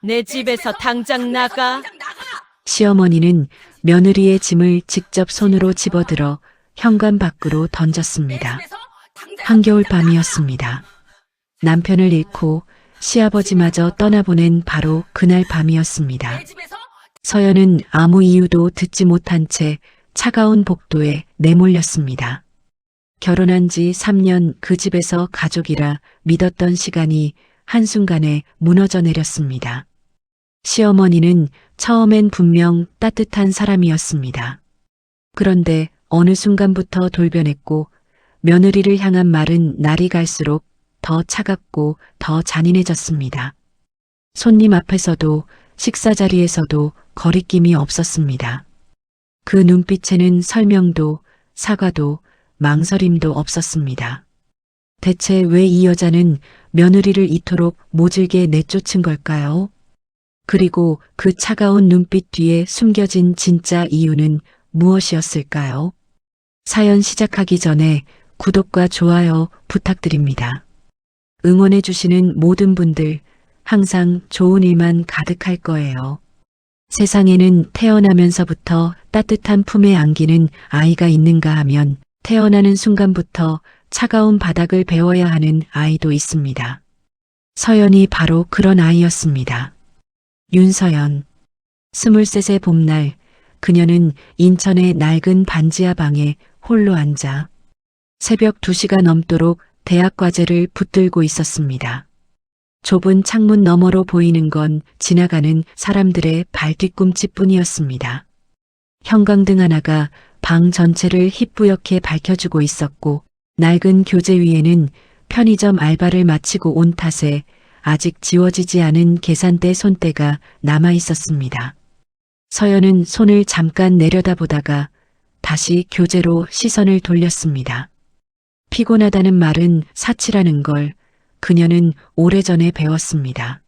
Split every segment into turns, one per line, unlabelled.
내 집에서 당장 나가.
시어머니는 며느리의 짐을 직접 손으로 집어들어 현관 밖으로 던졌습니다. 한겨울 밤이었습니다. 남편을 잃고 시아버지마저 떠나보낸 바로 그날 밤이었습니다. 서연은 아무 이유도 듣지 못한 채 차가운 복도에 내몰렸습니다. 결혼한 지 3년 그 집에서 가족이라 믿었던 시간이 한순간에 무너져 내렸습니다. 시어머니는 처음엔 분명 따뜻한 사람이었습니다. 그런데 어느 순간부터 돌변했고 며느리를 향한 말은 날이 갈수록 더 차갑고 더 잔인해졌습니다. 손님 앞에서도 식사 자리에서도 거리낌이 없었습니다. 그 눈빛에는 설명도 사과도 망설임도 없었습니다. 대체 왜 이 여자는 며느리를 이토록 모질게 내쫓은 걸까요? 그리고 그 차가운 눈빛 뒤에 숨겨진 진짜 이유는 무엇이었을까요? 사연 시작하기 전에 구독과 좋아요 부탁드립니다. 응원해주시는 모든 분들 항상 좋은 일만 가득할 거예요. 세상에는 태어나면서부터 따뜻한 품에 안기는 아이가 있는가 하면 태어나는 순간부터 차가운 바닥을 배워야 하는 아이도 있습니다. 서연이 바로 그런 아이였습니다. 윤서연. 23세 봄날 그녀는 인천의 낡은 반지하 방에 홀로 앉아 새벽 2시가 넘도록 대학 과제를 붙들고 있었습니다. 좁은 창문 너머로 보이는 건 지나가는 사람들의 발뒤꿈치뿐이었습니다. 형광등 하나가 방 전체를 희뿌옇게 밝혀주고 있었고 낡은 교재 위에는 편의점 알바를 마치고 온 탓에 아직 지워지지 않은 계산대 손때가 남아 있었습니다. 서연은 손을 잠깐 내려다보다가 다시 교재로 시선을 돌렸습니다. 피곤하다는 말은 사치라는 걸 그녀는 오래전에 배웠습니다.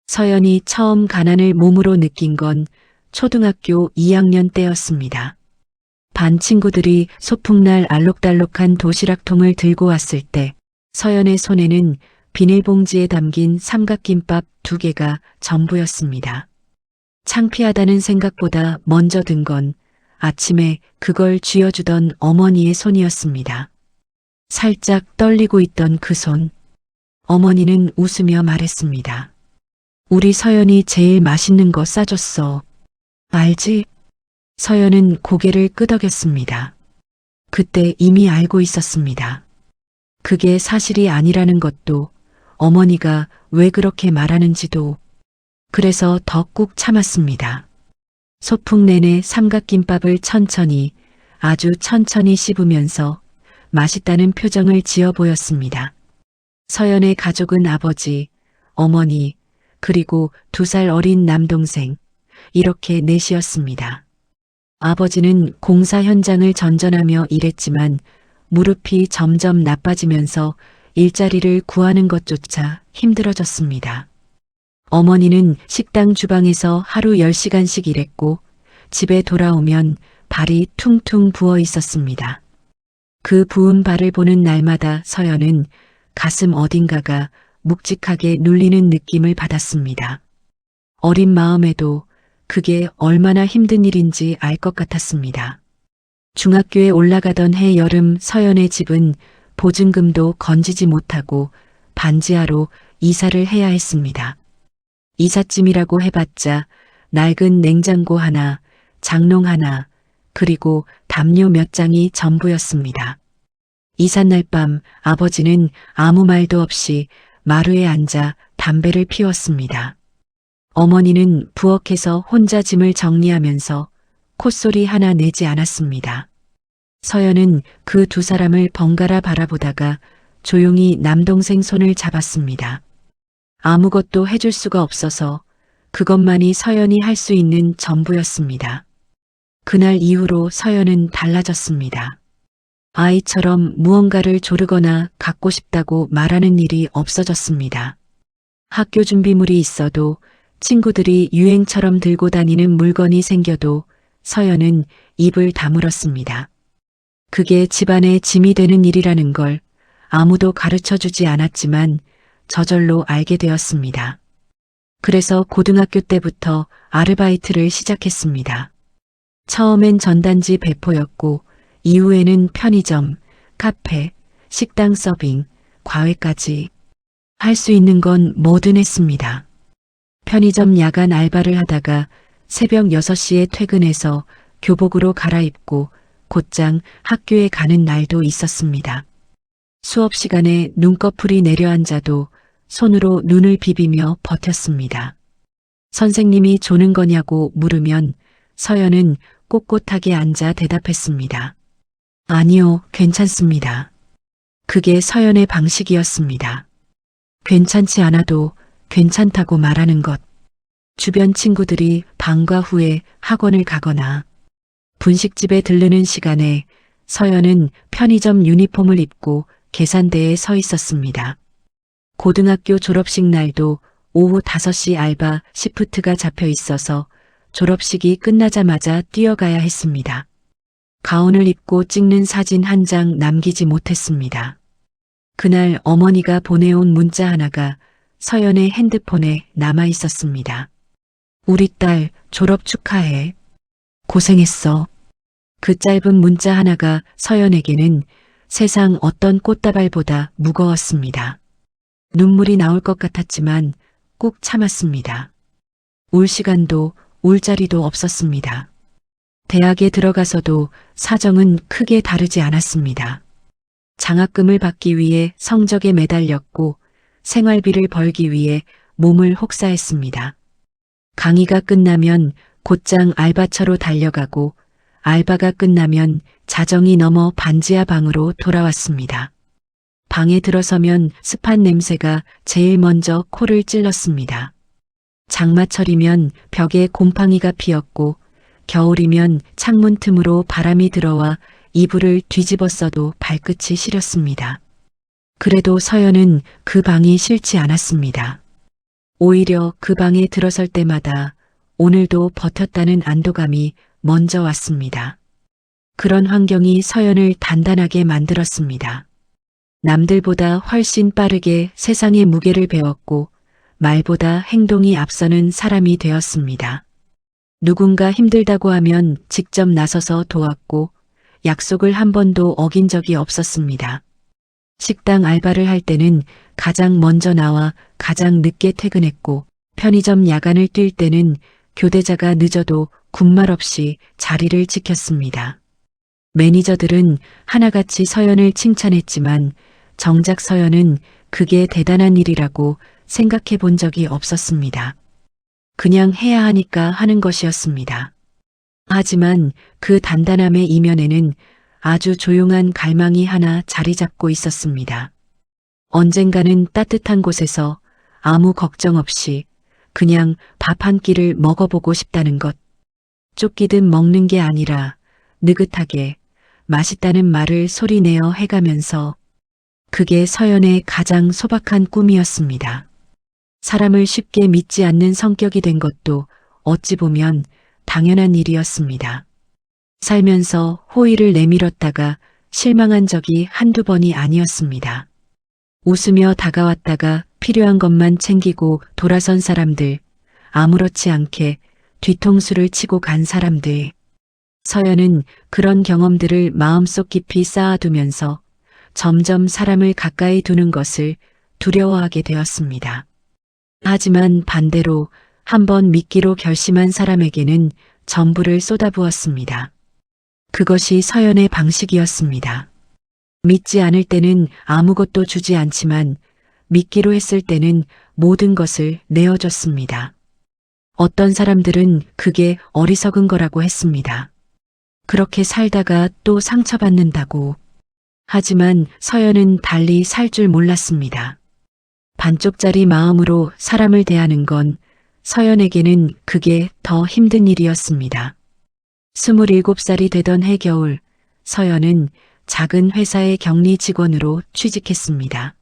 서연이 처음 가난을 몸으로 느낀 건 초등학교 2학년 때였습니다. 반 친구들이 소풍날 알록달록한 도시락통을 들고 왔을 때 서연의 손에는 비닐봉지에 담긴 삼각김밥 2개가 전부였습니다. 창피하다는 생각보다 먼저 든 건 아침에 그걸 쥐어주던 어머니의 손이었습니다. 살짝 떨리고 있던 그 손. 어머니는 웃으며 말했습니다. 우리 서연이 제일 맛있는 거 싸줬어. 알지? 서연은 고개를 끄덕였습니다. 그때 이미 알고 있었습니다. 그게 사실이 아니라는 것도 어머니가 왜 그렇게 말하는지도. 그래서 더 꾹 참았습니다. 소풍 내내 삼각김밥을 천천히 아주 천천히 씹으면서 맛있다는 표정을 지어 보였습니다. 서연의 가족은 아버지, 어머니, 그리고 2살 어린 남동생, 이렇게 넷이었습니다. 아버지는 공사 현장을 전전하며 일했지만 무릎이 점점 나빠지면서 일자리를 구하는 것조차 힘들어졌습니다. 어머니는 식당 주방에서 하루 10시간씩 일했고 집에 돌아오면 발이 퉁퉁 부어 있었습니다. 그 부은 발을 보는 날마다 서연은 가슴 어딘가가 묵직하게 눌리는 느낌을 받았습니다. 어린 마음에도 그게 얼마나 힘든 일인지 알 것 같았습니다. 중학교에 올라가던 해 여름 서연의 집은 보증금도 건지지 못하고 반지하로 이사를 해야 했습니다. 이삿짐이라고 해봤자 낡은 냉장고 하나, 장롱 하나, 그리고 담요 몇 장이 전부였습니다. 이삿날 밤 아버지는 아무 말도 없이 마루에 앉아 담배를 피웠습니다. 어머니는 부엌에서 혼자 짐을 정리하면서 콧소리 하나 내지 않았습니다. 서연은 그 2사람을 번갈아 바라보다가 조용히 남동생 손을 잡았습니다. 아무것도 해줄 수가 없어서 그것만이 서연이 할 수 있는 전부였습니다. 그날 이후로 서연은 달라졌습니다. 아이처럼 무언가를 조르거나 갖고 싶다고 말하는 일이 없어졌습니다. 학교 준비물이 있어도 친구들이 유행처럼 들고 다니는 물건이 생겨도 서연은 입을 다물었습니다. 그게 집안의 짐이 되는 일이라는 걸 아무도 가르쳐주지 않았지만 저절로 알게 되었습니다. 그래서 고등학교 때부터 아르바이트를 시작했습니다. 처음엔 전단지 배포였고 이후에는 편의점, 카페, 식당 서빙, 과외까지 할 수 있는 건 뭐든 했습니다. 편의점 야간 알바를 하다가 새벽 6시에 퇴근해서 교복으로 갈아입고 곧장 학교에 가는 날도 있었습니다. 수업 시간에 눈꺼풀이 내려앉아도 손으로 눈을 비비며 버텼습니다. 선생님이 조는 거냐고 물으면 서연은 꼿꼿하게 앉아 대답했습니다. 아니요, 괜찮습니다. 그게 서연의 방식이었습니다. 괜찮지 않아도 괜찮다고 말하는 것. 주변 친구들이 방과 후에 학원을 가거나 분식집에 들르는 시간에 서연은 편의점 유니폼을 입고 계산대에 서 있었습니다. 고등학교 졸업식 날도 오후 5시 알바 시프트가 잡혀 있어서 졸업식이 끝나자마자 뛰어가야 했습니다. 가운을 입고 찍는 사진 한 장 남기지 못했습니다. 그날 어머니가 보내온 문자 하나가 서연의 핸드폰에 남아 있었습니다. 우리 딸 졸업 축하해. 고생했어. 그 짧은 문자 하나가 서연에게는 세상 어떤 꽃다발보다 무거웠습니다. 눈물이 나올 것 같았지만 꾹 참았습니다. 울 시간도 울 자리도 없었습니다. 대학에 들어가서도 사정은 크게 다르지 않았습니다. 장학금을 받기 위해 성적에 매달렸고 생활비를 벌기 위해 몸을 혹사했습니다. 강의가 끝나면 곧장 알바처로 달려가고 알바가 끝나면 자정이 넘어 반지하 방으로 돌아왔습니다. 방에 들어서면 습한 냄새가 제일 먼저 코를 찔렀습니다. 장마철이면 벽에 곰팡이가 피었고 겨울이면 창문 틈으로 바람이 들어와 이불을 뒤집어 써도 발끝이 시렸습니다. 그래도 서연은 그 방이 싫지 않았습니다. 오히려 그 방에 들어설 때마다 오늘도 버텼다는 안도감이 먼저 왔습니다. 그런 환경이 서연을 단단하게 만들었습니다. 남들보다 훨씬 빠르게 세상의 무게를 배웠고 말보다 행동이 앞서는 사람이 되었습니다. 누군가 힘들다고 하면 직접 나서서 도왔고 약속을 한 번도 어긴 적이 없었습니다. 식당 알바를 할 때는 가장 먼저 나와 가장 늦게 퇴근했고 편의점 야간을 뛸 때는 교대자가 늦어도 군말 없이 자리를 지켰습니다. 매니저들은 하나같이 서연을 칭찬했지만 정작 서연은 그게 대단한 일이라고 생각해 본 적이 없었습니다. 그냥 해야 하니까 하는 것이었습니다. 하지만 그 단단함의 이면에는 아주 조용한 갈망이 하나 자리 잡고 있었습니다. 언젠가는 따뜻한 곳에서 아무 걱정 없이 그냥 밥 한 끼를 먹어보고 싶다는 것. 쫓기듯 먹는 게 아니라 느긋하게 맛있다는 말을 소리내어 해가면서 그게 서연의 가장 소박한 꿈이었습니다. 사람을 쉽게 믿지 않는 성격이 된 것도 어찌 보면 당연한 일이었습니다. 살면서 호의를 내밀었다가 실망한 적이 한두 번이 아니었습니다. 웃으며 다가왔다가 필요한 것만 챙기고 돌아선 사람들, 아무렇지 않게 뒤통수를 치고 간 사람들. 서연은 그런 경험들을 마음속 깊이 쌓아두면서 점점 사람을 가까이 두는 것을 두려워하게 되었습니다. 하지만 반대로 한번 믿기로 결심한 사람에게는 전부를 쏟아부었습니다. 그것이 서연의 방식이었습니다. 믿지 않을 때는 아무것도 주지 않지만 믿기로 했을 때는 모든 것을 내어줬습니다. 어떤 사람들은 그게 어리석은 거라고 했습니다. 그렇게 살다가 또 상처받는다고. 하지만 서연은 달리 살 줄 몰랐습니다. 반쪽짜리 마음으로 사람을 대하는 건 서연에게는 그게 더 힘든 일이었습니다. 27살이 되던 해겨울, 서연은 작은 회사의 격리 직원으로 취직했습니다.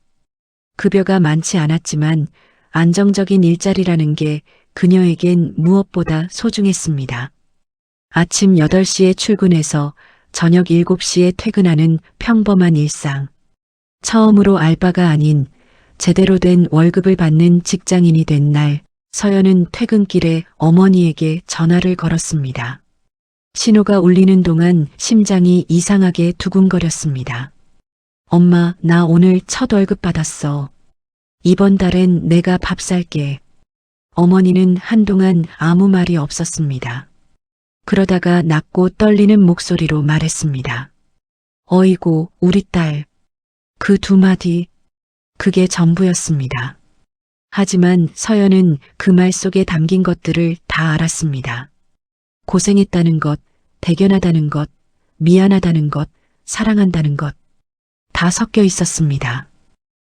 급여가 많지 않았지만 안정적인 일자리라는 게 그녀에겐 무엇보다 소중했습니다. 아침 8시에 출근해서 저녁 7시에 퇴근하는 평범한 일상. 처음으로 알바가 아닌 제대로 된 월급을 받는 직장인이 된 날, 서연은 퇴근길에 어머니에게 전화를 걸었습니다. 신호가 울리는 동안 심장이 이상하게 두근거렸습니다. 엄마, 나 오늘 첫 월급 받았어. 이번 달엔 내가 밥 살게. 어머니는 한동안 아무 말이 없었습니다. 그러다가 낮고 떨리는 목소리로 말했습니다. 어이구, 우리 딸. 그 두 마디, 그게 전부였습니다. 하지만 서연은 그 말 속에 담긴 것들을 다 알았습니다. 고생했다는 것, 대견하다는 것, 미안하다는 것, 사랑한다는 것, 다 섞여 있었습니다.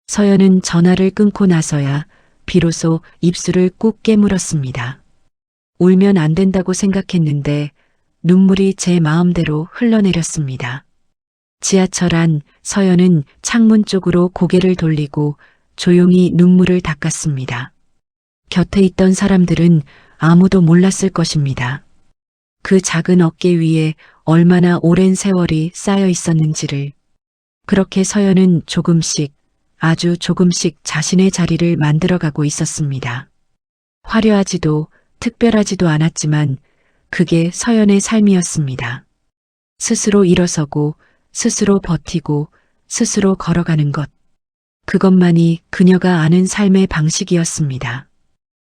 서연은 전화를 끊고 나서야 비로소 입술을 꾹 깨물었습니다. 울면 안 된다고 생각했는데 눈물이 제 마음대로 흘러내렸습니다. 지하철 안 서연은 창문 쪽으로 고개를 돌리고 조용히 눈물을 닦았습니다. 곁에 있던 사람들은 아무도 몰랐을 것입니다. 그 작은 어깨 위에 얼마나 오랜 세월이 쌓여 있었는지를. 그렇게 서연은 조금씩, 아주 조금씩 자신의 자리를 만들어가고 있었습니다. 화려하지도 특별하지도 않았지만 그게 서연의 삶이었습니다. 스스로 일어서고 스스로 버티고 스스로 걸어가는 것. 그것만이 그녀가 아는 삶의 방식이었습니다.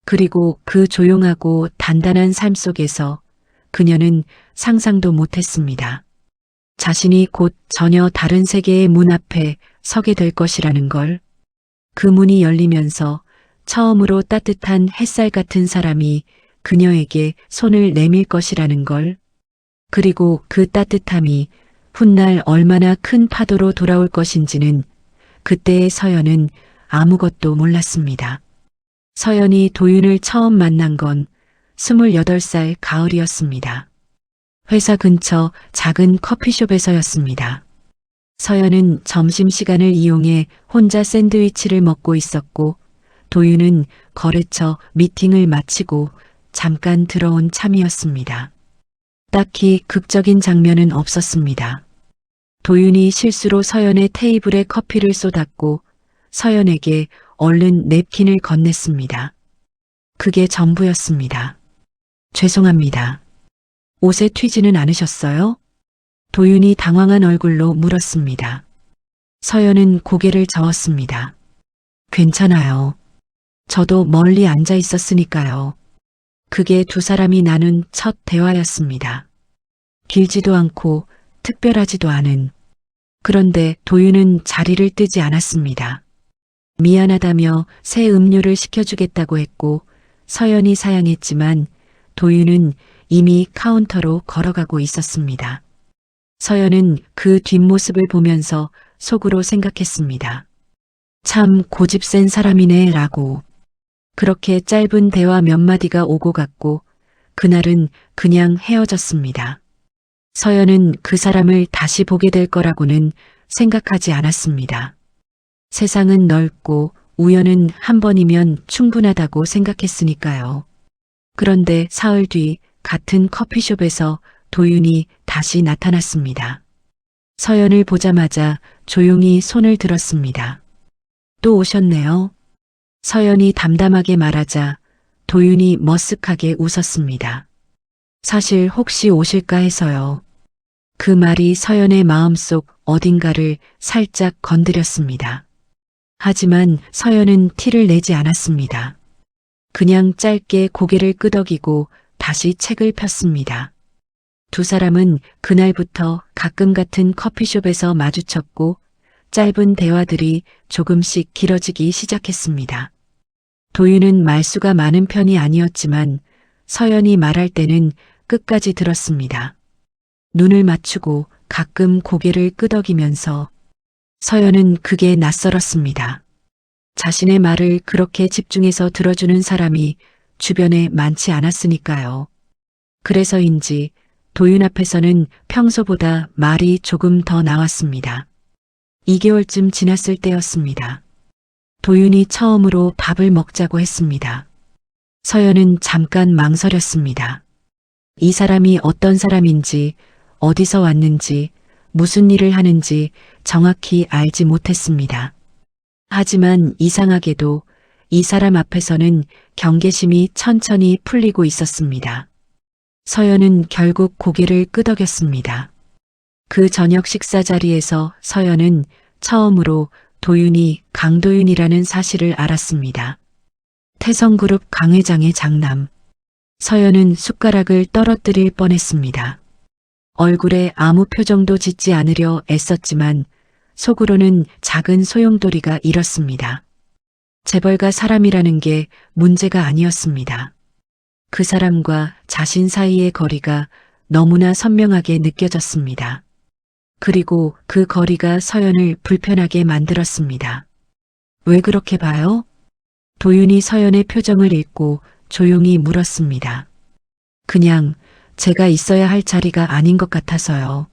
그리고 그 조용하고 단단한 삶 속에서 그녀는 상상도 못했습니다. 자신이 곧 전혀 다른 세계의 문 앞에 서게 될 것이라는 걸. 그 문이 열리면서 처음으로 따뜻한 햇살 같은 사람이 그녀에게 손을 내밀 것이라는 걸. 그리고 그 따뜻함이 훗날 얼마나 큰 파도로 돌아올 것인지는 그때의 서연은 아무것도 몰랐습니다. 서연이 도윤을 처음 만난 건 28살 가을이었습니다. 회사 근처 작은 커피숍에서였습니다. 서연은 점심시간을 이용해 혼자 샌드위치를 먹고 있었고 도윤은 거래처 미팅을 마치고 잠깐 들어온 참이었습니다. 딱히 극적인 장면은 없었습니다. 도윤이 실수로 서연의 테이블에 커피를 쏟았고 서연에게 얼른 냅킨을 건넸습니다. 그게 전부였습니다. 죄송합니다. 옷에 튀지는 않으셨어요? 도윤이 당황한 얼굴로 물었습니다. 서연은 고개를 저었습니다. 괜찮아요. 저도 멀리 앉아 있었으니까요. 그게 두 사람이 나눈 첫 대화였습니다. 길지도 않고 특별하지도 않은. 그런데 도윤은 자리를 뜨지 않았습니다. 미안하다며 새 음료를 시켜주겠다고 했고 서연이 사양했지만 도윤은 이미 카운터로 걸어가고 있었습니다. 서연은 그 뒷모습을 보면서 속으로 생각했습니다. 참 고집센 사람이네 라고. 그렇게 짧은 대화 몇 마디가 오고 갔고 그날은 그냥 헤어졌습니다. 서연은 그 사람을 다시 보게 될 거라고는 생각하지 않았습니다. 세상은 넓고 우연은 한 번이면 충분하다고 생각했으니까요. 그런데 사흘 뒤 같은 커피숍에서 도윤이 다시 나타났습니다. 서연을 보자마자 조용히 손을 들었습니다. 또 오셨네요. 서연이 담담하게 말하자 도윤이 머쓱하게 웃었습니다. 사실 혹시 오실까 해서요. 그 말이 서연의 마음속 어딘가를 살짝 건드렸습니다. 하지만 서연은 티를 내지 않았습니다. 그냥 짧게 고개를 끄덕이고 다시 책을 폈습니다. 두 사람은 그날부터 가끔 같은 커피숍에서 마주쳤고 짧은 대화들이 조금씩 길어지기 시작했습니다. 도윤은 말수가 많은 편이 아니었지만 서연이 말할 때는 끝까지 들었습니다. 눈을 맞추고 가끔 고개를 끄덕이면서. 서연은 그게 낯설었습니다. 자신의 말을 그렇게 집중해서 들어주는 사람이 주변에 많지 않았으니까요. 그래서인지 도윤 앞에서는 평소보다 말이 조금 더 나왔습니다. 2개월쯤 지났을 때였습니다. 도윤이 처음으로 밥을 먹자고 했습니다. 서연은 잠깐 망설였습니다. 이 사람이 어떤 사람인지, 어디서 왔는지, 무슨 일을 하는지 정확히 알지 못했습니다. 하지만 이상하게도 이 사람 앞에서는 경계심이 천천히 풀리고 있었습니다. 서연은 결국 고개를 끄덕였습니다. 그 저녁 식사 자리에서 서연은 처음으로 도윤이 강도윤이라는 사실을 알았습니다. 태성그룹 강 회장의 장남. 서연은 숟가락을 떨어뜨릴 뻔했습니다. 얼굴에 아무 표정도 짓지 않으려 애썼지만 속으로는 작은 소용돌이가 일었습니다. 재벌가 사람이라는 게 문제가 아니었습니다. 그 사람과 자신 사이의 거리가 너무나 선명하게 느껴졌습니다. 그리고 그 거리가 서연을 불편하게 만들었습니다. 왜 그렇게 봐요? 도윤이 서연의 표정을 읽고 조용히 물었습니다. 그냥 제가 있어야 할 자리가 아닌 것 같아서요.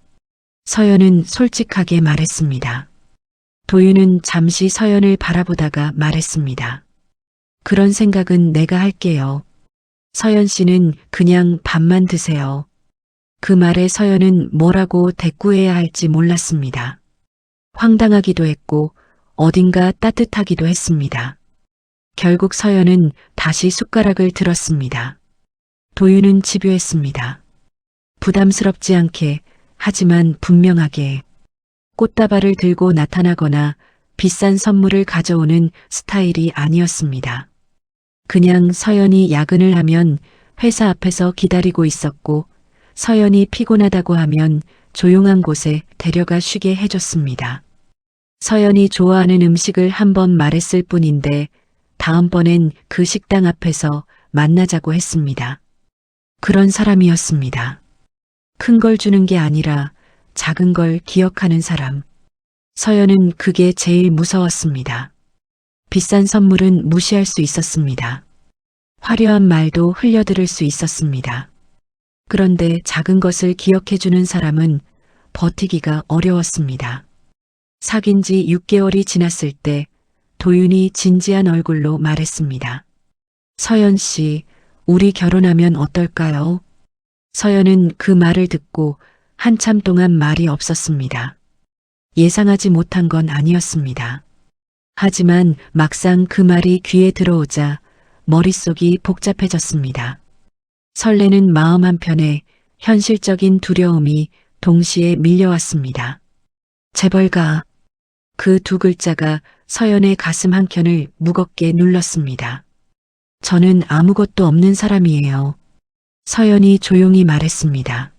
서연은 솔직하게 말했습니다. 도윤은 잠시 서연을 바라보다가 말했습니다. 그런 생각은 내가 할게요. 서연 씨는 그냥 밥만 드세요. 그 말에 서연은 뭐라고 대꾸해야 할지 몰랐습니다. 황당하기도 했고 어딘가 따뜻하기도 했습니다. 결국 서연은 다시 숟가락을 들었습니다. 도윤은 집요했습니다. 부담스럽지 않게, 하지만 분명하게. 꽃다발을 들고 나타나거나 비싼 선물을 가져오는 스타일이 아니었습니다. 그냥 서연이 야근을 하면 회사 앞에서 기다리고 있었고 서연이 피곤하다고 하면 조용한 곳에 데려가 쉬게 해줬습니다. 서연이 좋아하는 음식을 한번 말했을 뿐인데 다음번엔 그 식당 앞에서 만나자고 했습니다. 그런 사람이었습니다. 큰 걸 주는 게 아니라 작은 걸 기억하는 사람. 서연은 그게 제일 무서웠습니다. 비싼 선물은 무시할 수 있었습니다. 화려한 말도 흘려들을 수 있었습니다. 그런데 작은 것을 기억해주는 사람은 버티기가 어려웠습니다. 사귄 지 6개월이 지났을 때 도윤이 진지한 얼굴로 말했습니다. 서연 씨, 우리 결혼하면 어떨까요? 서연은 그 말을 듣고 한참 동안 말이 없었습니다. 예상하지 못한 건 아니었습니다. 하지만 막상 그 말이 귀에 들어오자 머릿속이 복잡해졌습니다. 설레는 마음 한편에 현실적인 두려움이 동시에 밀려왔습니다. 재벌가. 그 두 글자가 서연의 가슴 한켠을 무겁게 눌렀습니다. 저는 아무것도 없는 사람이에요. 서연이 조용히 말했습니다.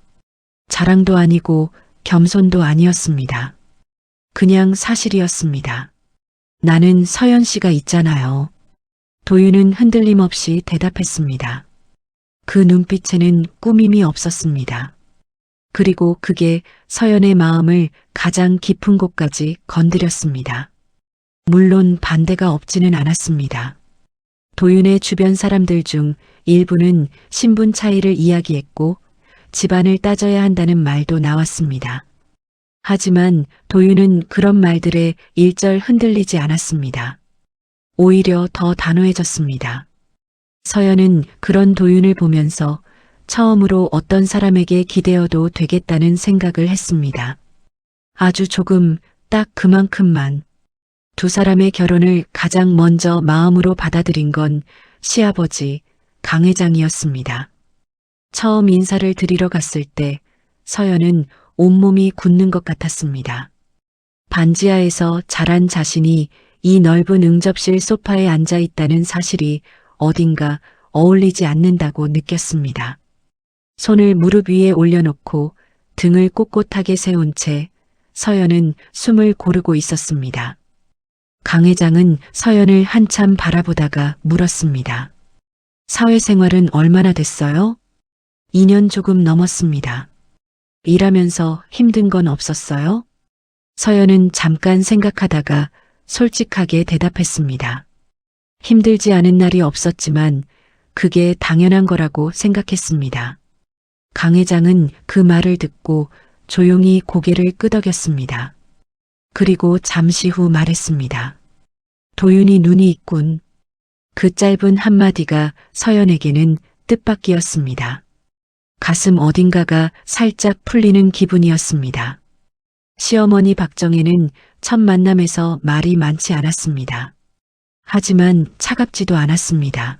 자랑도 아니고 겸손도 아니었습니다. 그냥 사실이었습니다. 나는 서연 씨가 있잖아요. 도윤은 흔들림 없이 대답했습니다. 그 눈빛에는 꾸밈이 없었습니다. 그리고 그게 서연의 마음을 가장 깊은 곳까지 건드렸습니다. 물론 반대가 없지는 않았습니다. 도윤의 주변 사람들 중 일부는 신분 차이를 이야기했고 집안을 따져야 한다는 말도 나왔습니다. 하지만 도윤은 그런 말들에 일절 흔들리지 않았습니다. 오히려 더 단호해졌습니다. 서연은 그런 도윤을 보면서 처음으로 어떤 사람에게 기대어도 되겠다는 생각을 했습니다. 아주 조금, 딱 그만큼만. 두 사람의 결혼을 가장 먼저 마음으로 받아들인 건 시아버지 강 회장이었습니다. 처음 인사를 드리러 갔을 때 서연은 온몸이 굳는 것 같았습니다. 반지하에서 자란 자신이 이 넓은 응접실 소파에 앉아 있다는 사실이 어딘가 어울리지 않는다고 느꼈습니다. 손을 무릎 위에 올려놓고 등을 꼿꼿하게 세운 채 서연은 숨을 고르고 있었습니다. 강 회장은 서연을 한참 바라보다가 물었습니다. 사회생활은 얼마나 됐어요? 2년 조금 넘었습니다. 일하면서 힘든 건 없었어요? 서연은 잠깐 생각하다가 솔직하게 대답했습니다. 힘들지 않은 날이 없었지만 그게 당연한 거라고 생각했습니다. 강 회장은 그 말을 듣고 조용히 고개를 끄덕였습니다. 그리고 잠시 후 말했습니다. 도윤이 눈이 있군. 그 짧은 한마디가 서연에게는 뜻밖이었습니다. 가슴 어딘가가 살짝 풀리는 기분이었습니다. 시어머니 박정혜는 첫 만남에서 말이 많지 않았습니다. 하지만 차갑지도 않았습니다.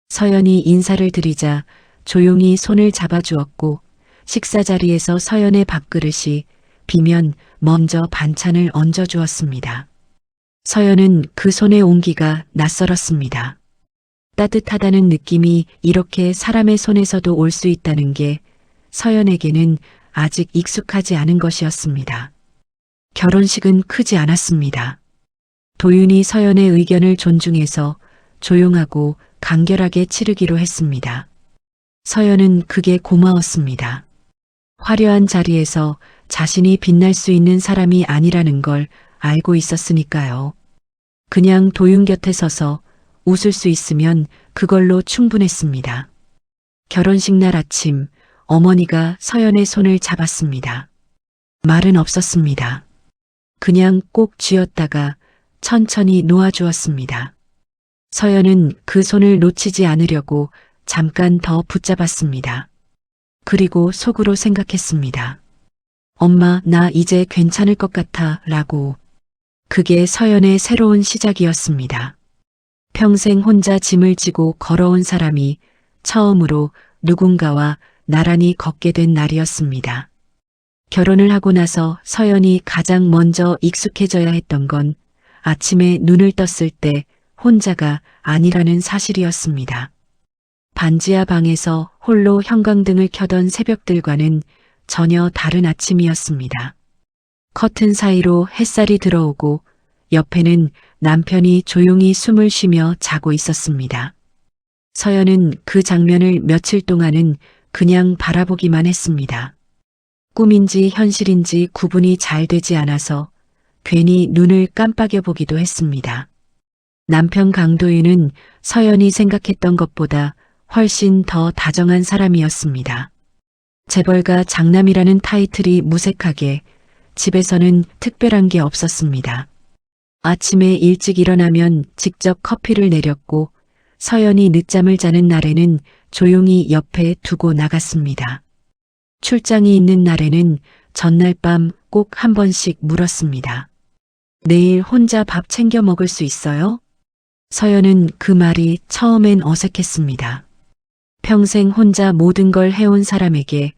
서연이 인사를 드리자 조용히 손을 잡아주었고 식사 자리에서 서연의 밥그릇이 비면 먼저 반찬을 얹어주었습니다. 서연은 그 손의 온기가 낯설었습니다. 따뜻하다는 느낌이 이렇게 사람의 손에서도 올 수 있다는 게 서연에게는 아직 익숙하지 않은 것이었습니다. 결혼식은 크지 않았습니다. 도윤이 서연의 의견을 존중해서 조용하고 간결하게 치르기로 했습니다. 서연은 그게 고마웠습니다. 화려한 자리에서 자신이 빛날 수 있는 사람이 아니라는 걸 알고 있었으니까요. 그냥 도윤 곁에 서서 웃을 수 있으면 그걸로 충분했습니다. 결혼식 날 아침 어머니가 서연의 손을 잡았습니다. 말은 없었습니다. 그냥 꼭 쥐었다가 천천히 놓아주었습니다. 서연은 그 손을 놓치지 않으려고 잠깐 더 붙잡았습니다. 그리고 속으로 생각했습니다. 엄마, 나 이제 괜찮을 것 같아 라고. 그게 서연의 새로운 시작이었습니다. 평생 혼자 짐을 지고 걸어온 사람이 처음으로 누군가와 나란히 걷게 된 날이었습니다. 결혼을 하고 나서 서연이 가장 먼저 익숙해져야 했던 건 아침에 눈을 떴을 때 혼자가 아니라는 사실이었습니다. 반지하 방에서 홀로 형광등을 켜던 새벽들과는 전혀 다른 아침이었습니다. 커튼 사이로 햇살이 들어오고 옆에는 남편이 조용히 숨을 쉬며 자고 있었습니다. 서연은 그 장면을 며칠 동안은 그냥 바라보기만 했습니다. 꿈인지 현실인지 구분이 잘 되지 않아서 괜히 눈을 깜빡여 보기도 했습니다. 남편 강도윤은 서연이 생각했던 것보다 훨씬 더 다정한 사람이었습니다. 재벌가 장남이라는 타이틀이 무색하게 집에서는 특별한 게 없었습니다. 아침에 일찍 일어나면 직접 커피를 내렸고 서연이 늦잠을 자는 날에는 조용히 옆에 두고 나갔습니다. 출장이 있는 날에는 전날 밤 꼭 한 번씩 물었습니다. 내일 혼자 밥 챙겨 먹을 수 있어요? 서연은 그 말이 처음엔 어색했습니다. 평생 혼자 모든 걸 해온 사람에게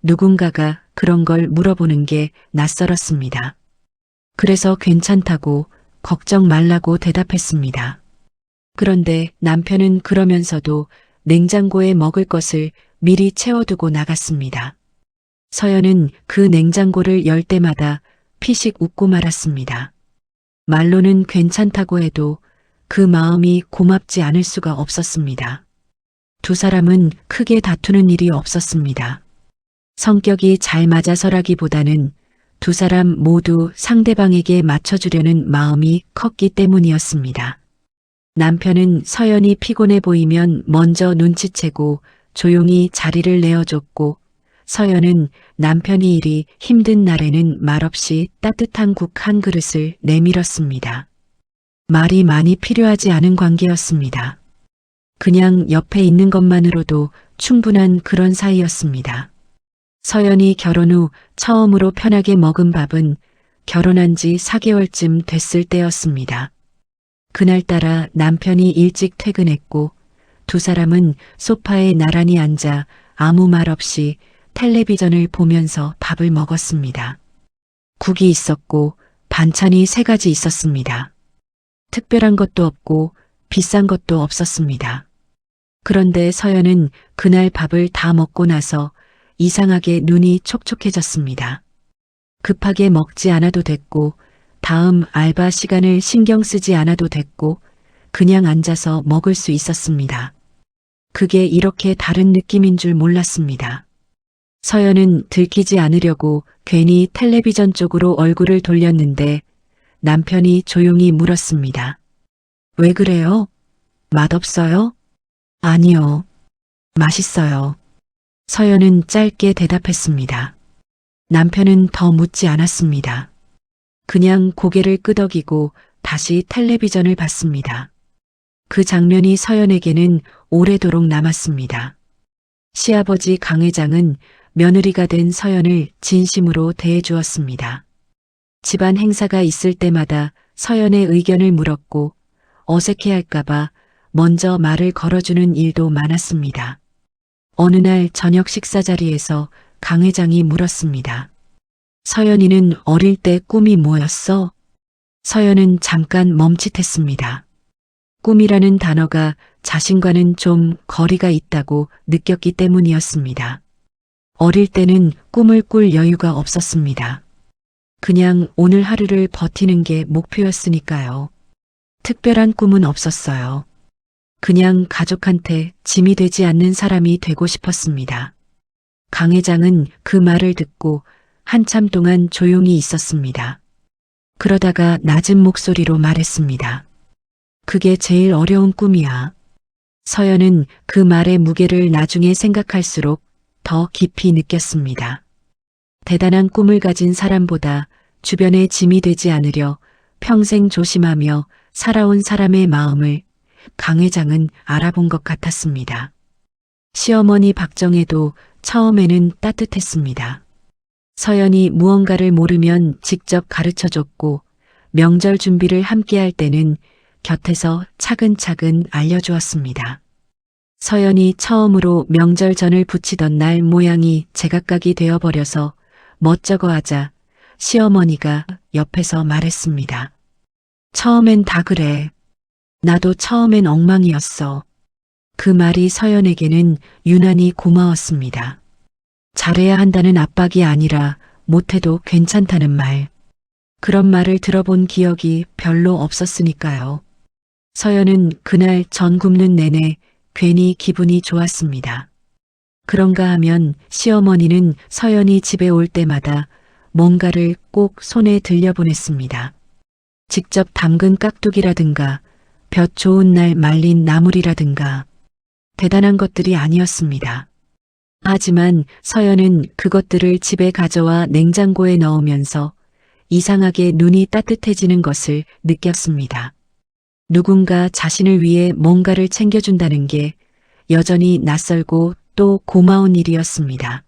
누군가가 그런 걸 물어보는 게 낯설었습니다. 그래서 괜찮다고 걱정 말라고 대답했습니다. 그런데 남편은 그러면서도 냉장고에 먹을 것을 미리 채워두고 나갔습니다. 서연은 그 냉장고를 열 때마다 피식 웃고 말았습니다. 말로는 괜찮다고 해도 그 마음이 고맙지 않을 수가 없었습니다. 두 사람은 크게 다투는 일이 없었습니다. 성격이 잘 맞아서라기보다는 두 사람 모두 상대방에게 맞춰주려는 마음이 컸기 때문이었습니다. 남편은 서연이 피곤해 보이면 먼저 눈치채고 조용히 자리를 내어줬고 서연은 남편이 일이 힘든 날에는 말없이 따뜻한 국 한 그릇을 내밀었습니다. 말이 많이 필요하지 않은 관계였습니다. 그냥 옆에 있는 것만으로도 충분한 그런 사이였습니다. 서연이 결혼 후 처음으로 편하게 먹은 밥은 결혼한 지 4개월쯤 됐을 때였습니다. 그날따라 남편이 일찍 퇴근했고 두 사람은 소파에 나란히 앉아 아무 말 없이 텔레비전을 보면서 밥을 먹었습니다. 국이 있었고 반찬이 3가지 있었습니다. 특별한 것도 없고 비싼 것도 없었습니다. 그런데 서연은 그날 밥을 다 먹고 나서 이상하게 눈이 촉촉해졌습니다. 급하게 먹지 않아도 됐고 다음 알바 시간을 신경 쓰지 않아도 됐고 그냥 앉아서 먹을 수 있었습니다. 그게 이렇게 다른 느낌인 줄 몰랐습니다. 서연은 들키지 않으려고 괜히 텔레비전 쪽으로 얼굴을 돌렸는데 남편이 조용히 물었습니다. 왜 그래요? 맛없어요? 아니요. 맛있어요. 서연은 짧게 대답했습니다. 남편은 더 묻지 않았습니다. 그냥 고개를 끄덕이고 다시 텔레비전을 봤습니다. 그 장면이 서연에게는 오래도록 남았습니다. 시아버지 강 회장은 며느리가 된 서연을 진심으로 대해주었습니다. 집안 행사가 있을 때마다 서연의 의견을 물었고 어색해할까봐 먼저 말을 걸어주는 일도 많았습니다. 어느 날 저녁 식사 자리에서 강 회장이 물었습니다. 서연이는 어릴 때 꿈이 뭐였어? 서연은 잠깐 멈칫했습니다. 꿈이라는 단어가 자신과는 좀 거리가 있다고 느꼈기 때문이었습니다. 어릴 때는 꿈을 꿀 여유가 없었습니다. 그냥 오늘 하루를 버티는 게 목표였으니까요. 특별한 꿈은 없었어요. 그냥 가족한테 짐이 되지 않는 사람이 되고 싶었습니다. 강 회장은 그 말을 듣고 한참 동안 조용히 있었습니다. 그러다가 낮은 목소리로 말했습니다. 그게 제일 어려운 꿈이야. 서연은 그 말의 무게를 나중에 생각할수록 더 깊이 느꼈습니다. 대단한 꿈을 가진 사람보다 주변에 짐이 되지 않으려 평생 조심하며 살아온 사람의 마음을 강 회장은 알아본 것 같았습니다. 시어머니 박정혜도 처음에는 따뜻했습니다. 서연이 무언가를 모르면 직접 가르쳐줬고 명절 준비를 함께할 때는 곁에서 차근차근 알려주었습니다. 서연이 처음으로 명절 전을 부치던 날 모양이 제각각이 되어버려서 멋쩍어 하자 시어머니가 옆에서 말했습니다. 처음엔 다 그래. 나도 처음엔 엉망이었어. 그 말이 서연에게는 유난히 고마웠습니다. 잘해야 한다는 압박이 아니라 못해도 괜찮다는 말. 그런 말을 들어본 기억이 별로 없었으니까요. 서연은 그날 전 굽는 내내 괜히 기분이 좋았습니다. 그런가 하면 시어머니는 서연이 집에 올 때마다 뭔가를 꼭 손에 들려보냈습니다. 직접 담근 깍두기라든가 볕 좋은 날 말린 나물이라든가 대단한 것들이 아니었습니다. 하지만 서연은 그것들을 집에 가져와 냉장고에 넣으면서 이상하게 눈이 따뜻해지는 것을 느꼈습니다. 누군가 자신을 위해 뭔가를 챙겨준다는 게 여전히 낯설고 또 고마운 일이었습니다.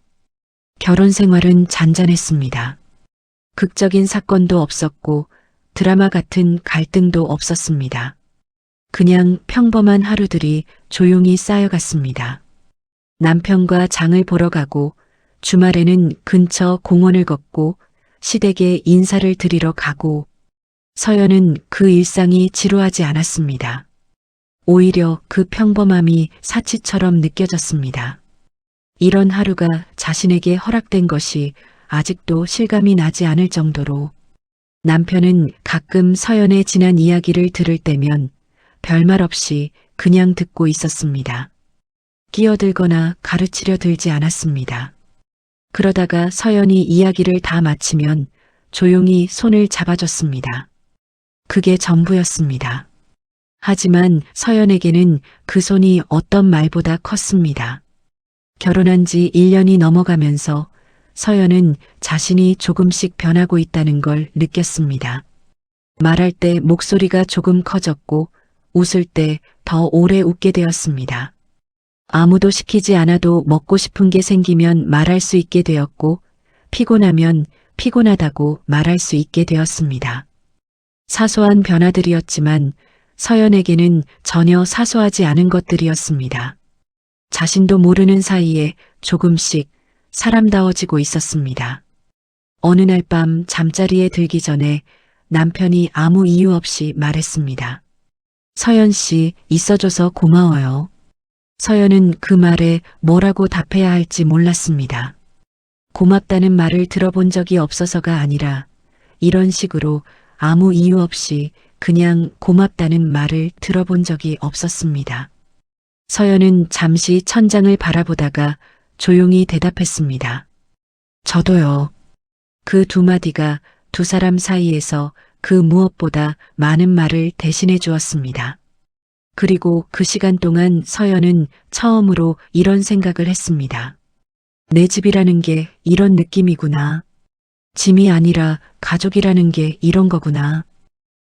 결혼 생활은 잔잔했습니다. 극적인 사건도 없었고 드라마 같은 갈등도 없었습니다. 그냥 평범한 하루들이 조용히 쌓여갔습니다. 남편과 장을 보러 가고 주말에는 근처 공원을 걷고 시댁에 인사를 드리러 가고 서연은 그 일상이 지루하지 않았습니다. 오히려 그 평범함이 사치처럼 느껴졌습니다. 이런 하루가 자신에게 허락된 것이 아직도 실감이 나지 않을 정도로 남편은 가끔 서연의 지난 이야기를 들을 때면 별말 없이 그냥 듣고 있었습니다. 끼어들거나 가르치려 들지 않았습니다. 그러다가 서연이 이야기를 다 마치면 조용히 손을 잡아줬습니다. 그게 전부였습니다. 하지만 서연에게는 그 손이 어떤 말보다 컸습니다. 결혼한 지 1년이 넘어가면서 서연은 자신이 조금씩 변하고 있다는 걸 느꼈습니다. 말할 때 목소리가 조금 커졌고 웃을 때 더 오래 웃게 되었습니다. 아무도 시키지 않아도 먹고 싶은 게 생기면 말할 수 있게 되었고 피곤하면 피곤하다고 말할 수 있게 되었습니다. 사소한 변화들이었지만 서연에게는 전혀 사소하지 않은 것들이었습니다. 자신도 모르는 사이에 조금씩 사람다워지고 있었습니다. 어느 날 밤 잠자리에 들기 전에 남편이 아무 이유 없이 말했습니다. 서연 씨, 있어줘서 고마워요. 서연은 그 말에 뭐라고 답해야 할지 몰랐습니다. 고맙다는 말을 들어본 적이 없어서가 아니라 이런 식으로 아무 이유 없이 그냥 고맙다는 말을 들어본 적이 없었습니다. 서연은 잠시 천장을 바라보다가 조용히 대답했습니다. 저도요. 그 두 마디가 두 사람 사이에서 그 무엇보다 많은 말을 대신해 주었습니다. 그리고 그 시간 동안 서연은 처음으로 이런 생각을 했습니다. 내 집이라는 게 이런 느낌이구나. 짐이 아니라 가족이라는 게 이런 거구나.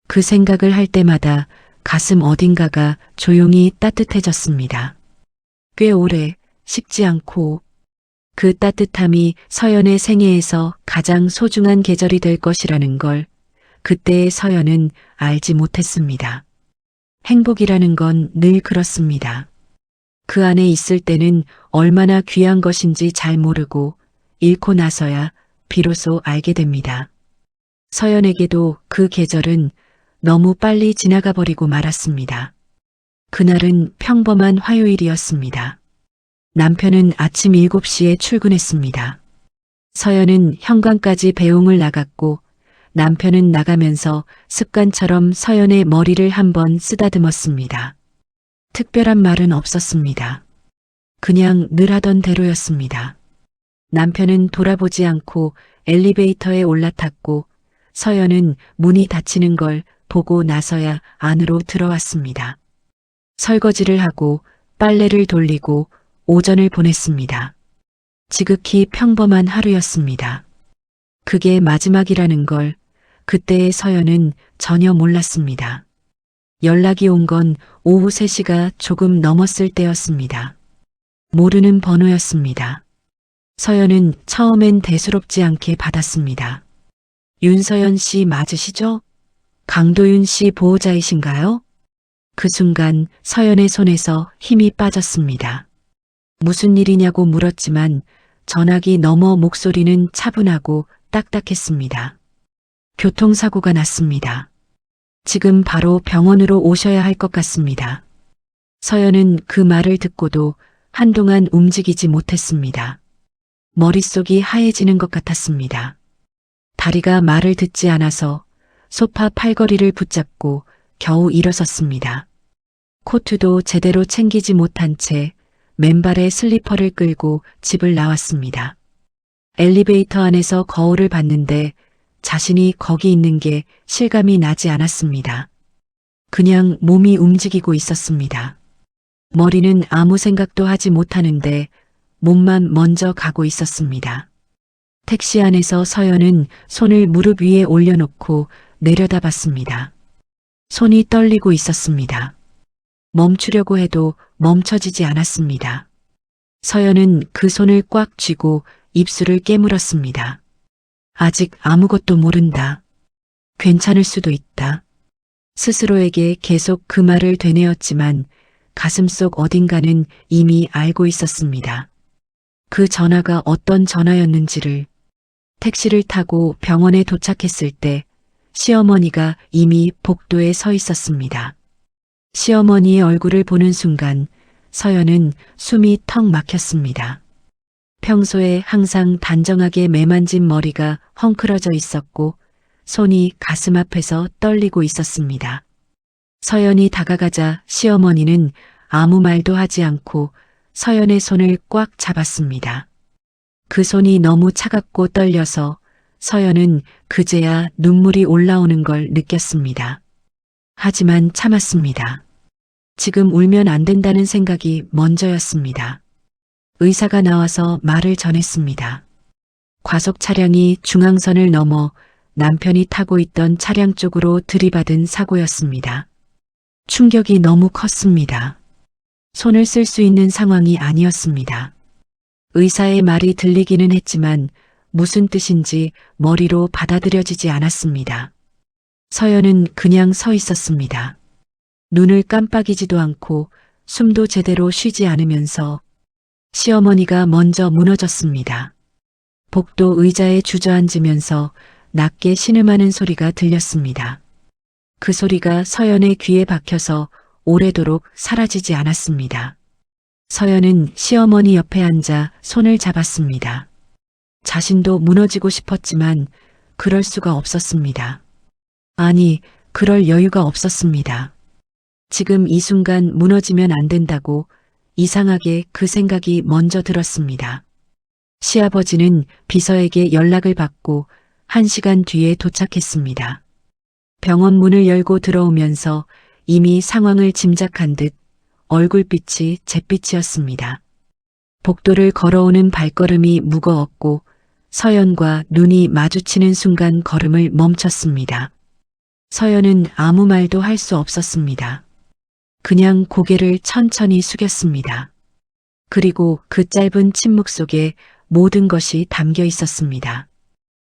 그 생각을 할 때마다 가슴 어딘가가 조용히 따뜻해졌습니다. 꽤 오래 식지 않고 그 따뜻함이 서연의 생애에서 가장 소중한 계절이 될 것이라는 걸 그때의 서연은 알지 못했습니다. 행복이라는 건 늘 그렇습니다. 그 안에 있을 때는 얼마나 귀한 것인지 잘 모르고 잃고 나서야 비로소 알게 됩니다. 서연에게도 그 계절은 너무 빨리 지나가 버리고 말았습니다. 그날은 평범한 화요일이었습니다. 남편은 아침 7시에 출근했습니다. 서연은 현관까지 배웅을 나갔고 남편은 나가면서 습관처럼 서연의 머리를 한번 쓰다듬었습니다. 특별한 말은 없었습니다. 그냥 늘 하던 대로였습니다. 남편은 돌아보지 않고 엘리베이터에 올라탔고 서연은 문이 닫히는 걸 보고 나서야 안으로 들어왔습니다. 설거지를 하고 빨래를 돌리고 오전을 보냈습니다. 지극히 평범한 하루였습니다. 그게 마지막이라는 걸 그때의 서연은 전혀 몰랐습니다. 연락이 온 건 오후 3시가 조금 넘었을 때였습니다. 모르는 번호였습니다. 서연은 처음엔 대수롭지 않게 받았습니다. 윤서연 씨 맞으시죠? 강도윤 씨 보호자이신가요? 그 순간 서연의 손에서 힘이 빠졌습니다. 무슨 일이냐고 물었지만 전화기 너머 목소리는 차분하고 딱딱했습니다. 교통사고가 났습니다. 지금 바로 병원으로 오셔야 할 것 같습니다. 서연은 그 말을 듣고도 한동안 움직이지 못했습니다. 머릿속이 하얘지는 것 같았습니다. 다리가 말을 듣지 않아서 소파 팔걸이를 붙잡고 겨우 일어섰습니다. 코트도 제대로 챙기지 못한 채 맨발에 슬리퍼를 끌고 집을 나왔습니다. 엘리베이터 안에서 거울을 봤는데 자신이 거기 있는 게 실감이 나지 않았습니다. 그냥 몸이 움직이고 있었습니다. 머리는 아무 생각도 하지 못하는데 몸만 먼저 가고 있었습니다. 택시 안에서 서연은 손을 무릎 위에 올려놓고 내려다봤습니다. 손이 떨리고 있었습니다. 멈추려고 해도 멈춰지지 않았습니다. 서연은 그 손을 꽉 쥐고 입술을 깨물었습니다. 아직 아무것도 모른다. 괜찮을 수도 있다. 스스로에게 계속 그 말을 되뇌었지만 가슴속 어딘가는 이미 알고 있었습니다. 그 전화가 어떤 전화였는지를. 택시를 타고 병원에 도착했을 때 시어머니가 이미 복도에 서 있었습니다. 시어머니의 얼굴을 보는 순간 서연은 숨이 턱 막혔습니다. 평소에 항상 단정하게 매만진 머리가 헝클어져 있었고 손이 가슴 앞에서 떨리고 있었습니다. 서연이 다가가자 시어머니는 아무 말도 하지 않고 서연의 손을 꽉 잡았습니다. 그 손이 너무 차갑고 떨려서 서연은 그제야 눈물이 올라오는 걸 느꼈습니다. 하지만 참았습니다. 지금 울면 안 된다는 생각이 먼저였습니다. 의사가 나와서 말을 전했습니다. 과속 차량이 중앙선을 넘어 남편이 타고 있던 차량 쪽으로 들이받은 사고였습니다. 충격이 너무 컸습니다. 손을 쓸 수 있는 상황이 아니었습니다. 의사의 말이 들리기는 했지만 무슨 뜻인지 머리로 받아들여지지 않았습니다. 서연은 그냥 서 있었습니다. 눈을 깜빡이지도 않고 숨도 제대로 쉬지 않으면서 시어머니가 먼저 무너졌습니다. 복도 의자에 주저앉으면서 낮게 신음하는 소리가 들렸습니다. 그 소리가 서연의 귀에 박혀서 오래도록 사라지지 않았습니다. 서연은 시어머니 옆에 앉아 손을 잡았습니다. 자신도 무너지고 싶었지만 그럴 수가 없었습니다. 아니, 그럴 여유가 없었습니다. 지금 이 순간 무너지면 안 된다고 이상하게 그 생각이 먼저 들었습니다. 시아버지는 비서에게 연락을 받고 1시간 뒤에 도착했습니다. 병원 문을 열고 들어오면서 이미 상황을 짐작한 듯 얼굴빛이 잿빛이었습니다. 복도를 걸어오는 발걸음이 무거웠고 서연과 눈이 마주치는 순간 걸음을 멈췄습니다. 서연은 아무 말도 할 수 없었습니다. 그냥 고개를 천천히 숙였습니다. 그리고 그 짧은 침묵 속에 모든 것이 담겨 있었습니다.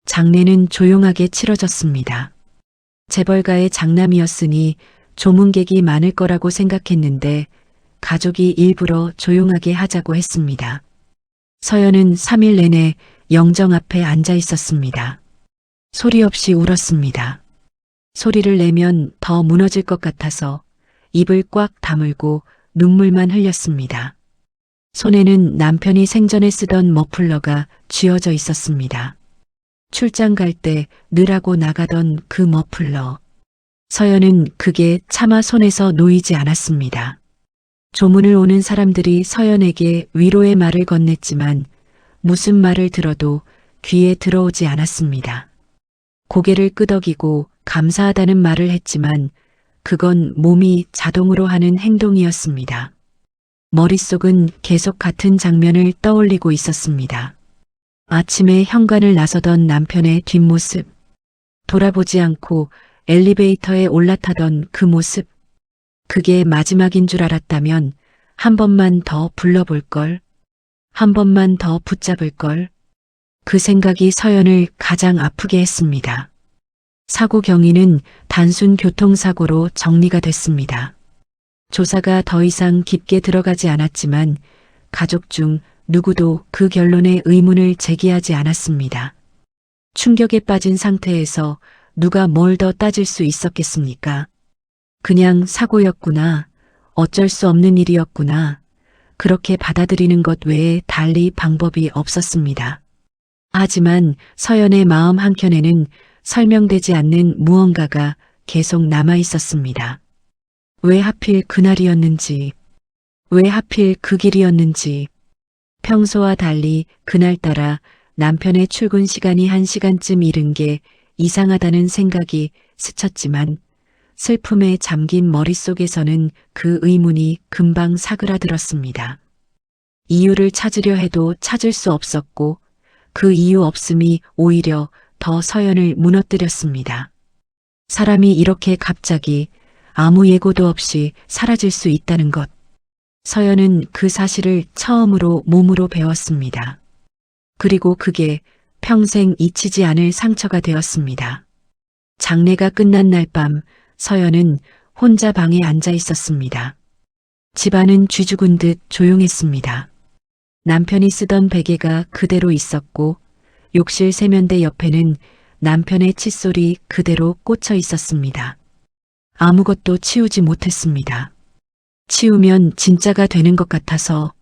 장례는 조용하게 치러졌습니다. 재벌가의 장남이었으니 조문객이 많을 거라고 생각했는데 가족이 일부러 조용하게 하자고 했습니다. 서연은 3일 내내 영정 앞에 앉아 있었습니다. 소리 없이 울었습니다. 소리를 내면 더 무너질 것 같아서 입을 꽉 다물고 눈물만 흘렸습니다. 손에는 남편이 생전에 쓰던 머플러가 쥐어져 있었습니다. 출장 갈 때 넣으라고 나가던 그 머플러. 서연은 그게 차마 손에서 놓이지 않았습니다. 조문을 오는 사람들이 서연에게 위로의 말을 건넸지만 무슨 말을 들어도 귀에 들어오지 않았습니다. 고개를 끄덕이고 감사하다는 말을 했지만 그건 몸이 자동으로 하는 행동이었습니다. 머릿속은 계속 같은 장면을 떠올리고 있었습니다. 아침에 현관을 나서던 남편의 뒷모습, 돌아보지 않고 엘리베이터에 올라타던 그 모습, 그게 마지막인 줄 알았다면 한 번만 더 불러볼걸, 한 번만 더 붙잡을걸. 그 생각이 서연을 가장 아프게 했습니다. 사고 경위는 단순 교통사고로 정리가 됐습니다. 조사가 더 이상 깊게 들어가지 않았지만 가족 중 누구도 그 결론에 의문을 제기하지 않았습니다. 충격에 빠진 상태에서 누가 뭘 더 따질 수 있었겠습니까? 그냥 사고였구나. 어쩔 수 없는 일이었구나. 그렇게 받아들이는 것 외에 달리 방법이 없었습니다. 하지만 서연의 마음 한켠에는 설명되지 않는 무언가가 계속 남아 있었습니다. 왜 하필 그날이었는지, 왜 하필 그 길이었는지, 평소와 달리 그날따라 남편의 출근 시간이 1시간쯤 이른 게 이상하다는 생각이 스쳤지만 슬픔에 잠긴 머릿속에서는 그 의문이 금방 사그라들었습니다. 이유를 찾으려 해도 찾을 수 없었고 그 이유 없음이 오히려 더 서연을 무너뜨렸습니다. 사람이 이렇게 갑자기 아무 예고도 없이 사라질 수 있다는 것. 서연은 그 사실을 처음으로 몸으로 배웠습니다. 그리고 그게 평생 잊히지 않을 상처가 되었습니다. 장례가 끝난 날 밤 서연은 혼자 방에 앉아 있었습니다. 집안은 쥐죽은 듯 조용했습니다. 남편이 쓰던 베개가 그대로 있었고 욕실 세면대 옆에는 남편의 칫솔이 그대로 꽂혀 있었습니다. 아무것도 치우지 못했습니다. 치우면 진짜가 되는 것 같아서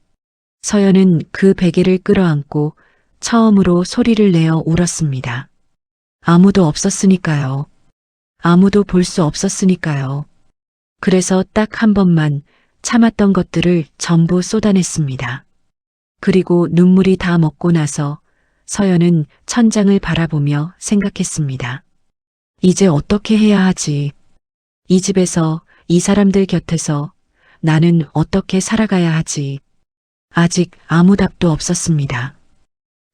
서연은 그 베개를 끌어안고 처음으로 소리를 내어 울었습니다. 아무도 없었으니까요. 아무도 볼 수 없었으니까요. 그래서 딱 한 번만 참았던 것들을 전부 쏟아냈습니다. 그리고 눈물이 다 먹고 나서 서연은 천장을 바라보며 생각했습니다. 이제 어떻게 해야 하지? 이 집에서, 이 사람들 곁에서 나는 어떻게 살아가야 하지? 아직 아무 답도 없었습니다.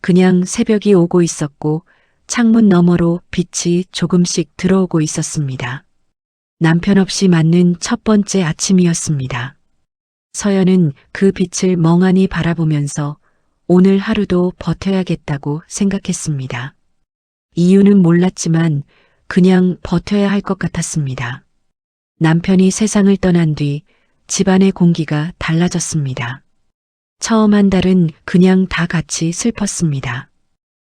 그냥 새벽이 오고 있었고 창문 너머로 빛이 조금씩 들어오고 있었습니다. 남편 없이 맞는 첫 번째 아침이었습니다. 서연은 그 빛을 멍하니 바라보면서 오늘 하루도 버텨야겠다고 생각했습니다. 이유는 몰랐지만 그냥 버텨야 할 것 같았습니다. 남편이 세상을 떠난 뒤 집안의 공기가 달라졌습니다. 처음 한 달은 그냥 다 같이 슬펐습니다.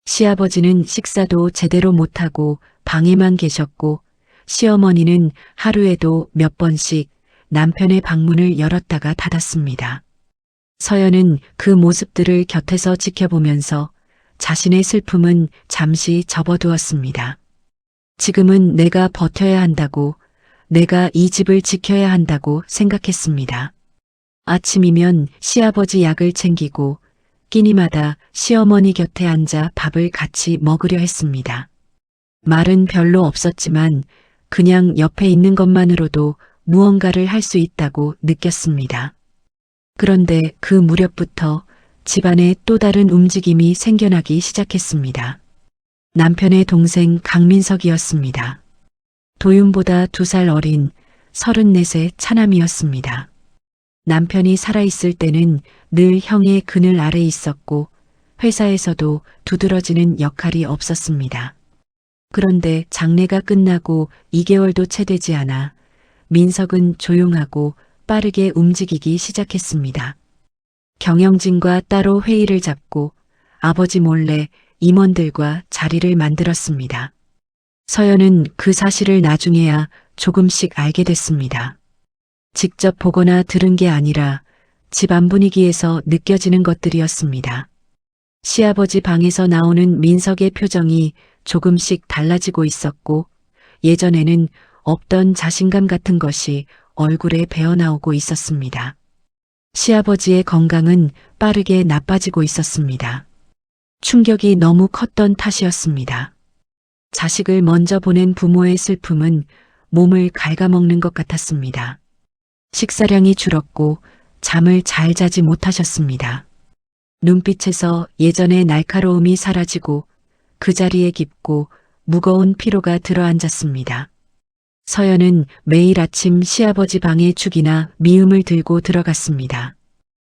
시아버지는 식사도 제대로 못하고 방에만 계셨고 시어머니는 하루에도 몇 번씩 남편의 방문을 열었다가 닫았습니다. 서연은 그 모습들을 곁에서 지켜보면서 자신의 슬픔은 잠시 접어두었습니다. 지금은 내가 버텨야 한다고, 내가 이 집을 지켜야 한다고 생각했습니다. 아침이면 시아버지 약을 챙기고 끼니마다 시어머니 곁에 앉아 밥을 같이 먹으려 했습니다. 말은 별로 없었지만 그냥 옆에 있는 것만으로도 무언가를 할 수 있다고 느꼈습니다. 그런데 그 무렵부터 집안에 또 다른 움직임이 생겨나기 시작했습니다. 남편의 동생 강민석이었습니다. 도윤보다 2살 어린 34세 차남이었습니다. 남편이 살아있을 때는 늘 형의 그늘 아래 있었고 회사에서도 두드러지는 역할이 없었습니다. 그런데 장례가 끝나고 2개월도 채 되지 않아 민석은 조용하고 빠르게 움직이기 시작했습니다. 경영진과 따로 회의를 잡고 아버지 몰래 임원들과 자리를 만들었습니다. 서연은 그 사실을 나중에야 조금씩 알게 됐습니다. 직접 보거나 들은 게 아니라 집안 분위기에서 느껴지는 것들이었습니다. 시아버지 방에서 나오는 민석의 표정이 조금씩 달라지고 있었고 예전에는 없던 자신감 같은 것이 얼굴에 배어나오고 있었습니다. 시아버지의 건강은 빠르게 나빠지고 있었습니다. 충격이 너무 컸던 탓이었습니다. 자식을 먼저 보낸 부모의 슬픔은 몸을 갉아먹는 것 같았습니다. 식사량이 줄었고 잠을 잘 자지 못하셨습니다. 눈빛에서 예전의 날카로움이 사라지고 그 자리에 깊고 무거운 피로가 들어앉았습니다. 서연은 매일 아침 시아버지 방에 죽이나 미음을 들고 들어갔습니다.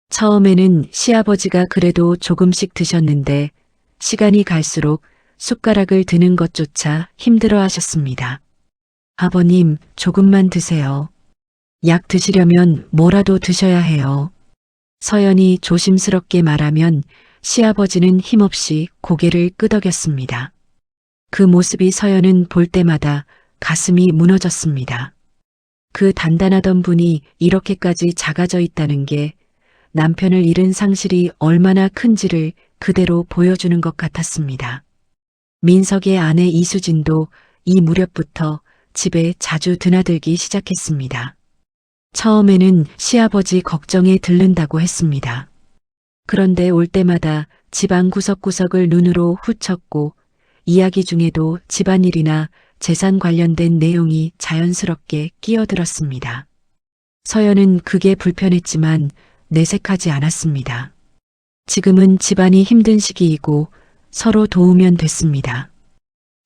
처음에는 시아버지가 그래도 조금씩 드셨는데 시간이 갈수록 숟가락을 드는 것조차 힘들어 하셨습니다. 아버님, 조금만 드세요. 약 드시려면 뭐라도 드셔야 해요. 서연이 조심스럽게 말하면 시아버지는 힘없이 고개를 끄덕였습니다. 그 모습이 서연은 볼 때마다 가슴이 무너졌습니다. 그 단단하던 분이 이렇게까지 작아져 있다는 게 남편을 잃은 상실이 얼마나 큰지를 그대로 보여주는 것 같았습니다. 민석의 아내 이수진도 이 무렵부터 집에 자주 드나들기 시작했습니다. 처음에는 시아버지 걱정에 들른다고 했습니다. 그런데 올 때마다 집안 구석구석을 눈으로 훑쳤고 이야기 중에도 집안일이나 재산 관련된 내용이 자연스럽게 끼어들었습니다. 서연은 그게 불편했지만 내색하지 않았습니다. 지금은 집안이 힘든 시기이고 서로 도우면 됐습니다.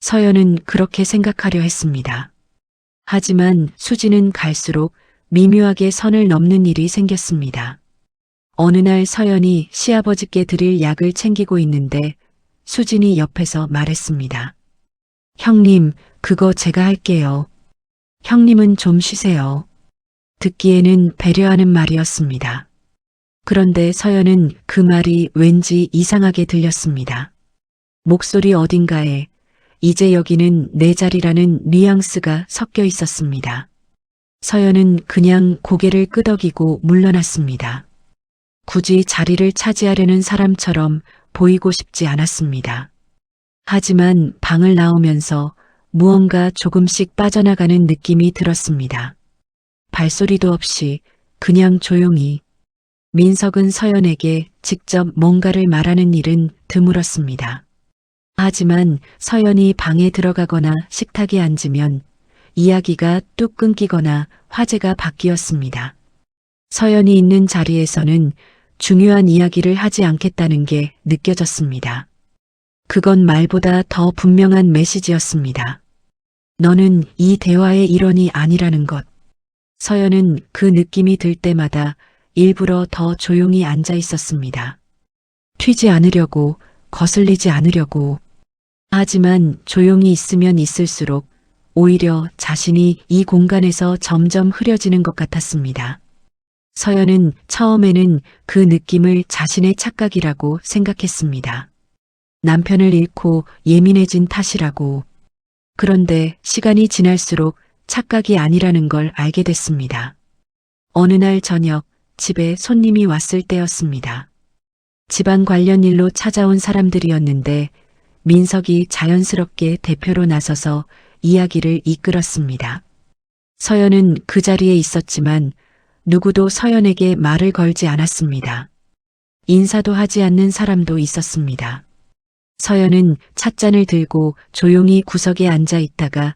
서연은 그렇게 생각하려 했습니다. 하지만 수지는 갈수록 미묘하게 선을 넘는 일이 생겼습니다. 어느 날 서연이 시아버지께 드릴 약을 챙기고 있는데 수진이 옆에서 말했습니다. 형님, 그거 제가 할게요. 형님은 좀 쉬세요. 듣기에는 배려하는 말이었습니다. 그런데 서연은 그 말이 왠지 이상하게 들렸습니다. 목소리 어딘가에 이제 여기는 내 자리라는 뉘앙스가 섞여 있었습니다. 서연은 그냥 고개를 끄덕이고 물러났습니다. 굳이 자리를 차지하려는 사람처럼 보이고 싶지 않았습니다. 하지만 방을 나오면서 무언가 조금씩 빠져나가는 느낌이 들었습니다. 발소리도 없이 그냥 조용히. 민석은 서연에게 직접 뭔가를 말하는 일은 드물었습니다. 하지만 서연이 방에 들어가거나 식탁에 앉으면 이야기가 뚝 끊기거나 화제가 바뀌었습니다. 서연이 있는 자리에서는 중요한 이야기를 하지 않겠다는 게 느껴졌습니다. 그건 말보다 더 분명한 메시지였습니다. 너는 이 대화의 일원이 아니라는 것. 서연은 그 느낌이 들 때마다 일부러 더 조용히 앉아 있었습니다. 튀지 않으려고, 거슬리지 않으려고. 하지만 조용히 있으면 있을수록 오히려 자신이 이 공간에서 점점 흐려지는 것 같았습니다. 서연은 처음에는 그 느낌을 자신의 착각이라고 생각했습니다. 남편을 잃고 예민해진 탓이라고. 그런데 시간이 지날수록 착각이 아니라는 걸 알게 됐습니다. 어느 날 저녁 집에 손님이 왔을 때였습니다. 집안 관련 일로 찾아온 사람들이었는데 민석이 자연스럽게 대표로 나서서 이야기를 이끌었습니다. 서연은 그 자리에 있었지만 누구도 서연에게 말을 걸지 않았습니다. 인사도 하지 않는 사람도 있었습니다. 서연은 찻잔을 들고 조용히 구석에 앉아 있다가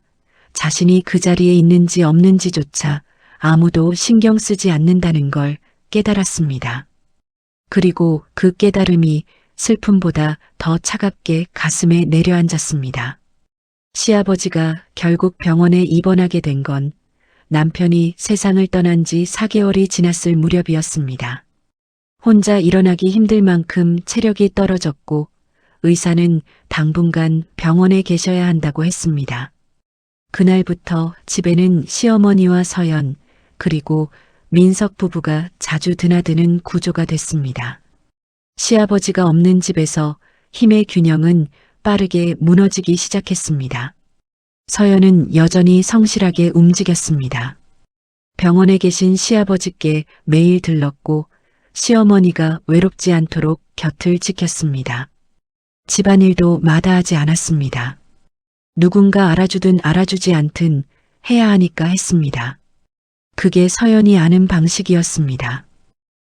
자신이 그 자리에 있는지 없는지조차 아무도 신경 쓰지 않는다는 걸 깨달았습니다. 그리고 그 깨달음이 슬픔보다 더 차갑게 가슴에 내려앉았습니다. 시아버지가 결국 병원에 입원하게 된 건 남편이 세상을 떠난 지 4개월이 지났을 무렵이었습니다. 혼자 일어나기 힘들 만큼 체력이 떨어졌고 의사는 당분간 병원에 계셔야 한다고 했습니다. 그날부터 집에는 시어머니와 서연, 그리고 민석 부부가 자주 드나드는 구조가 됐습니다. 시아버지가 없는 집에서 힘의 균형은 빠르게 무너지기 시작했습니다. 서연은 여전히 성실하게 움직였습니다. 병원에 계신 시아버지께 매일 들렀고 시어머니가 외롭지 않도록 곁을 지켰습니다. 집안일도 마다하지 않았습니다. 누군가 알아주든 알아주지 않든 해야 하니까 했습니다. 그게 서연이 아는 방식이었습니다.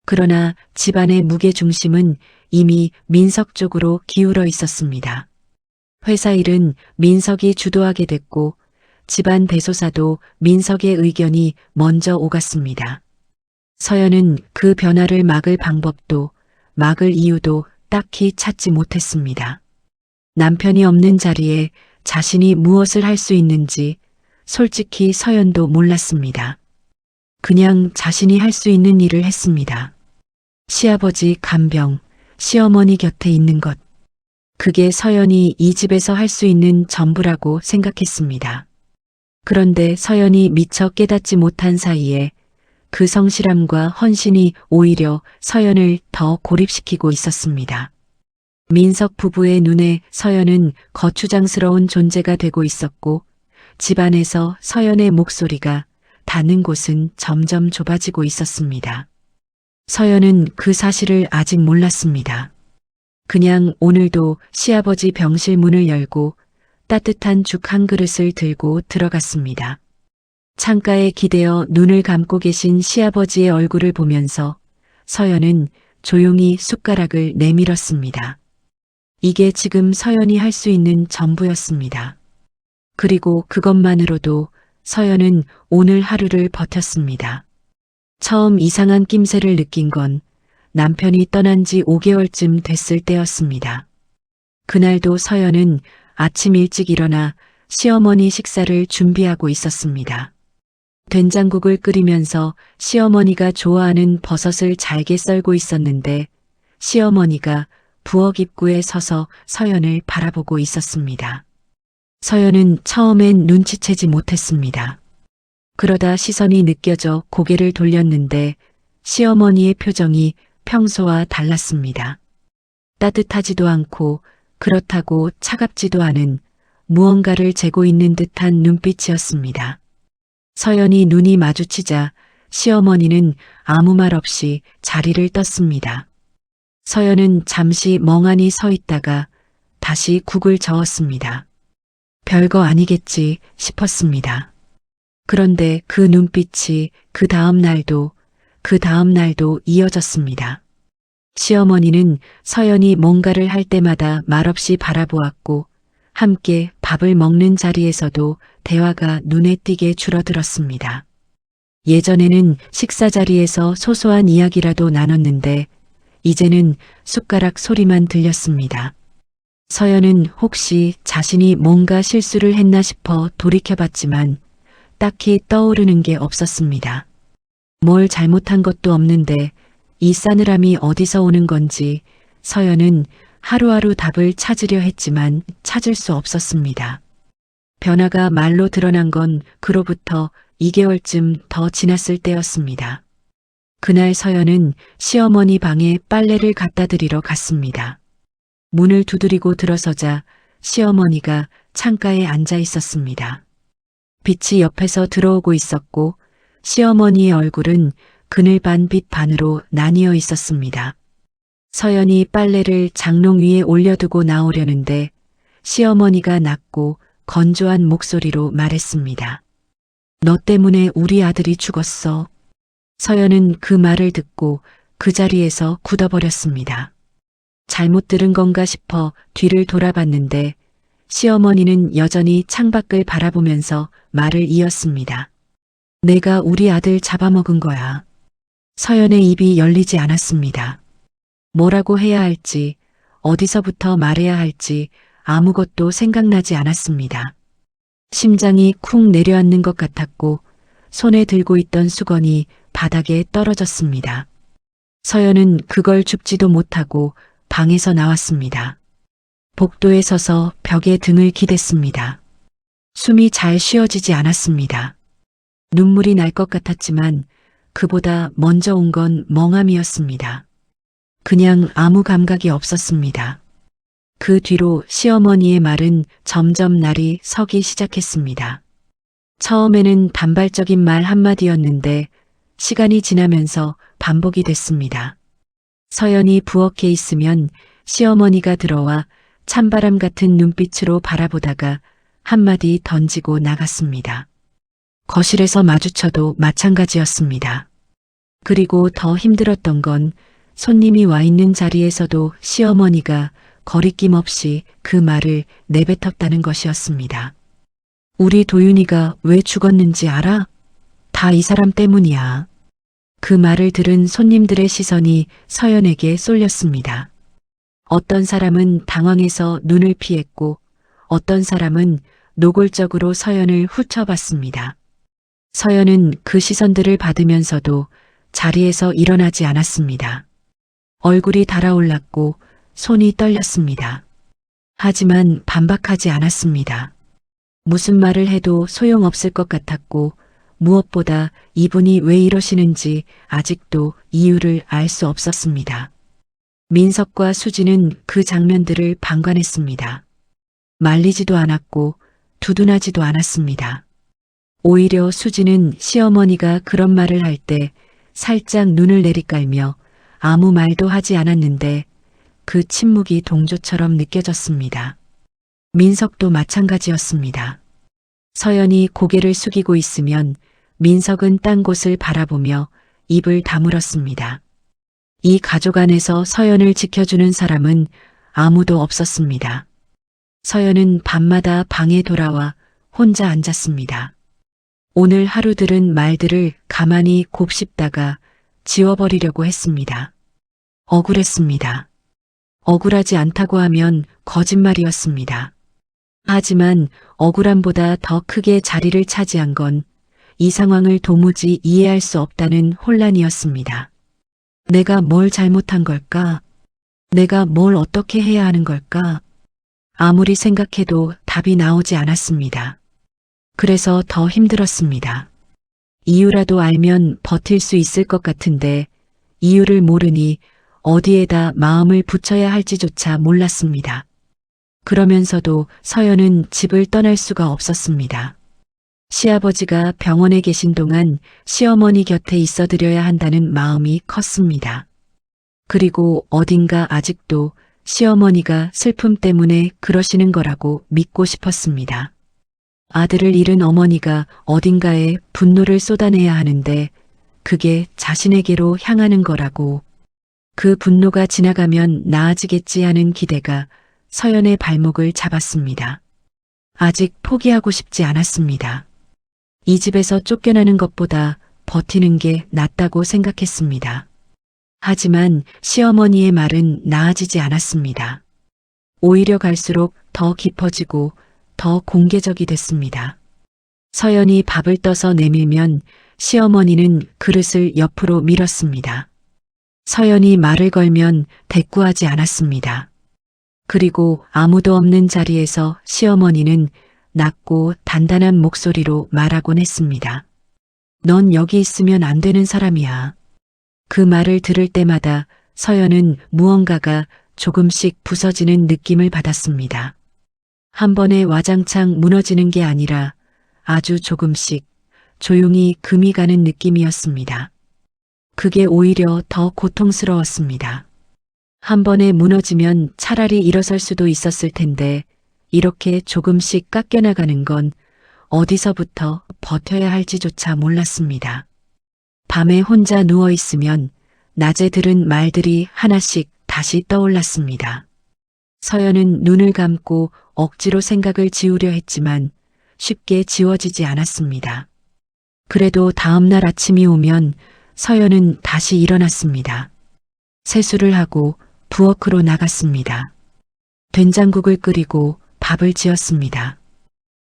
그러나 집안의 무게중심은 이미 민석 쪽으로 기울어 있었습니다. 회사 일은 민석이 주도하게 됐고 집안 대소사도 민석의 의견이 먼저 오갔습니다. 서연은 그 변화를 막을 방법도 막을 이유도 딱히 찾지 못했습니다. 남편이 없는 자리에 자신이 무엇을 할 수 있는지 솔직히 서연도 몰랐습니다. 그냥 자신이 할 수 있는 일을 했습니다. 시아버지 간병, 시어머니 곁에 있는 것. 그게 서연이 이 집에서 할 수 있는 전부라고 생각했습니다. 그런데 서연이 미처 깨닫지 못한 사이에 그 성실함과 헌신이 오히려 서연을 더 고립시키고 있었습니다. 민석 부부의 눈에 서연은 거추장스러운 존재가 되고 있었고 집안에서 서연의 목소리가 닿는 곳은 점점 좁아지고 있었습니다. 서연은 그 사실을 아직 몰랐습니다. 그냥 오늘도 시아버지 병실 문을 열고 따뜻한 죽 한 그릇을 들고 들어갔습니다. 창가에 기대어 눈을 감고 계신 시아버지의 얼굴을 보면서 서연은 조용히 숟가락을 내밀었습니다. 이게 지금 서연이 할 수 있는 전부였습니다. 그리고 그것만으로도 서연은 오늘 하루를 버텼습니다. 처음 이상한 낌새를 느낀 건 남편이 떠난 지 5개월쯤 됐을 때였습니다. 그날도 서연은 아침 일찍 일어나 시어머니 식사를 준비하고 있었습니다. 된장국을 끓이면서 시어머니가 좋아하는 버섯을 잘게 썰고 있었는데 시어머니가 부엌 입구에 서서 서연을 바라보고 있었습니다. 서연은 처음엔 눈치채지 못했습니다. 그러다 시선이 느껴져 고개를 돌렸는데 시어머니의 표정이 평소와 달랐습니다. 따뜻하지도 않고 그렇다고 차갑지도 않은 무언가를 재고 있는 듯한 눈빛이었습니다. 서연이 눈이 마주치자 시어머니는 아무 말 없이 자리를 떴습니다. 서연은 잠시 멍하니 서 있다가 다시 국을 저었습니다. 별거 아니겠지 싶었습니다. 그런데 그 눈빛이 그 다음 날도 이어졌습니다. 시어머니는 서연이 뭔가를 할 때마다 말없이 바라보았고 함께 밥을 먹는 자리에서도 대화가 눈에 띄게 줄어들었습니다. 예전에는 식사 자리에서 소소한 이야기라도 나눴는데 이제는 숟가락 소리만 들렸습니다. 서연은 혹시 자신이 뭔가 실수를 했나 싶어 돌이켜봤지만 딱히 떠오르는 게 없었습니다. 뭘 잘못한 것도 없는데 이 싸늘함이 어디서 오는 건지 서연은 하루하루 답을 찾으려 했지만 찾을 수 없었습니다. 변화가 말로 드러난 건 그로부터 2개월쯤 더 지났을 때였습니다. 그날 서연은 시어머니 방에 빨래를 갖다 드리러 갔습니다. 문을 두드리고 들어서자 시어머니가 창가에 앉아 있었습니다. 빛이 옆에서 들어오고 있었고 시어머니의 얼굴은 그늘 반 빛 반으로 나뉘어 있었습니다. 서연이 빨래를 장롱 위에 올려두고 나오려는데 시어머니가 낮고 건조한 목소리로 말했습니다. 너 때문에 우리 아들이 죽었어. 서연은 그 말을 듣고 그 자리에서 굳어버렸습니다. 잘못 들은 건가 싶어 뒤를 돌아봤는데 시어머니는 여전히 창밖을 바라보면서 말을 이었습니다. 내가 우리 아들 잡아먹은 거야. 서연의 입이 열리지 않았습니다. 뭐라고 해야 할지, 어디서부터 말해야 할지 아무것도 생각나지 않았습니다. 심장이 쿵 내려앉는 것 같았고 손에 들고 있던 수건이 바닥에 떨어졌습니다. 서연은 그걸 줍지도 못하고 방에서 나왔습니다. 복도에 서서 벽에 등을 기댔습니다. 숨이 잘 쉬어지지 않았습니다. 눈물이 날 것 같았지만 그보다 먼저 온 건 멍함이었습니다. 그냥 아무 감각이 없었습니다. 그 뒤로 시어머니의 말은 점점 날이 서기 시작했습니다. 처음에는 단발적인 말 한마디였는데 시간이 지나면서 반복이 됐습니다. 서연이 부엌에 있으면 시어머니가 들어와 찬바람 같은 눈빛으로 바라보다가 한마디 던지고 나갔습니다. 거실에서 마주쳐도 마찬가지였습니다. 그리고 더 힘들었던 건 손님이 와 있는 자리에서도 시어머니가 거리낌 없이 그 말을 내뱉었다는 것이었습니다. 우리 도윤이가 왜 죽었는지 알아? 다 이 사람 때문이야. 그 말을 들은 손님들의 시선이 서연에게 쏠렸습니다. 어떤 사람은 당황해서 눈을 피했고 어떤 사람은 노골적으로 서연을 훑어봤습니다. 서연은 그 시선들을 받으면서도 자리에서 일어나지 않았습니다. 얼굴이 달아올랐고 손이 떨렸습니다. 하지만 반박하지 않았습니다. 무슨 말을 해도 소용없을 것 같았고 무엇보다 이분이 왜 이러시는지 아직도 이유를 알 수 없었습니다. 민석과 수지는 그 장면들을 방관했습니다. 말리지도 않았고 두둔하지도 않았습니다. 오히려 수지는 시어머니가 그런 말을 할 때 살짝 눈을 내리깔며 아무 말도 하지 않았는데 그 침묵이 동조처럼 느껴졌습니다. 민석도 마찬가지였습니다. 서연이 고개를 숙이고 있으면 민석은 딴 곳을 바라보며 입을 다물었습니다. 이 가족 안에서 서연을 지켜주는 사람은 아무도 없었습니다. 서연은 밤마다 방에 돌아와 혼자 앉았습니다. 오늘 하루 들은 말들을 가만히 곱씹다가 지워버리려고 했습니다. 억울했습니다. 억울하지 않다고 하면 거짓말이었습니다. 하지만 억울함보다 더 크게 자리를 차지한 건 이 상황을 도무지 이해할 수 없다는 혼란이었습니다. 내가 뭘 잘못한 걸까? 내가 뭘 어떻게 해야 하는 걸까? 아무리 생각해도 답이 나오지 않았습니다. 그래서 더 힘들었습니다. 이유라도 알면 버틸 수 있을 것 같은데 이유를 모르니 어디에다 마음을 붙여야 할지조차 몰랐습니다. 그러면서도 서연은 집을 떠날 수가 없었습니다. 시아버지가 병원에 계신 동안 시어머니 곁에 있어드려야 한다는 마음이 컸습니다. 그리고 어딘가 아직도 시어머니가 슬픔 때문에 그러시는 거라고 믿고 싶었습니다. 아들을 잃은 어머니가 어딘가에 분노를 쏟아내야 하는데 그게 자신에게로 향하는 거라고, 그 분노가 지나가면 나아지겠지 하는 기대가 서연의 발목을 잡았습니다. 아직 포기하고 싶지 않았습니다. 이 집에서 쫓겨나는 것보다 버티는 게 낫다고 생각했습니다. 하지만 시어머니의 말은 나아지지 않았습니다. 오히려 갈수록 더 깊어지고 더 공개적이 됐습니다. 서연이 밥을 떠서 내밀면 시어머니는 그릇을 옆으로 밀었습니다. 서연이 말을 걸면 대꾸하지 않았습니다. 그리고 아무도 없는 자리에서 시어머니는 낮고 단단한 목소리로 말하곤 했습니다. 넌 여기 있으면 안 되는 사람이야. 그 말을 들을 때마다 서연은 무언가가 조금씩 부서지는 느낌을 받았습니다. 한 번에 와장창 무너지는 게 아니라 아주 조금씩 조용히 금이 가는 느낌이었습니다. 그게 오히려 더 고통스러웠습니다. 한 번에 무너지면 차라리 일어설 수도 있었을 텐데 이렇게 조금씩 깎여나가는 건 어디서부터 버텨야 할지조차 몰랐습니다. 밤에 혼자 누워 있으면 낮에 들은 말들이 하나씩 다시 떠올랐습니다. 서연은 눈을 감고 억지로 생각을 지우려 했지만 쉽게 지워지지 않았습니다. 그래도 다음 날 아침이 오면 서연은 다시 일어났습니다. 세수를 하고 부엌으로 나갔습니다. 된장국을 끓이고 밥을 지었습니다.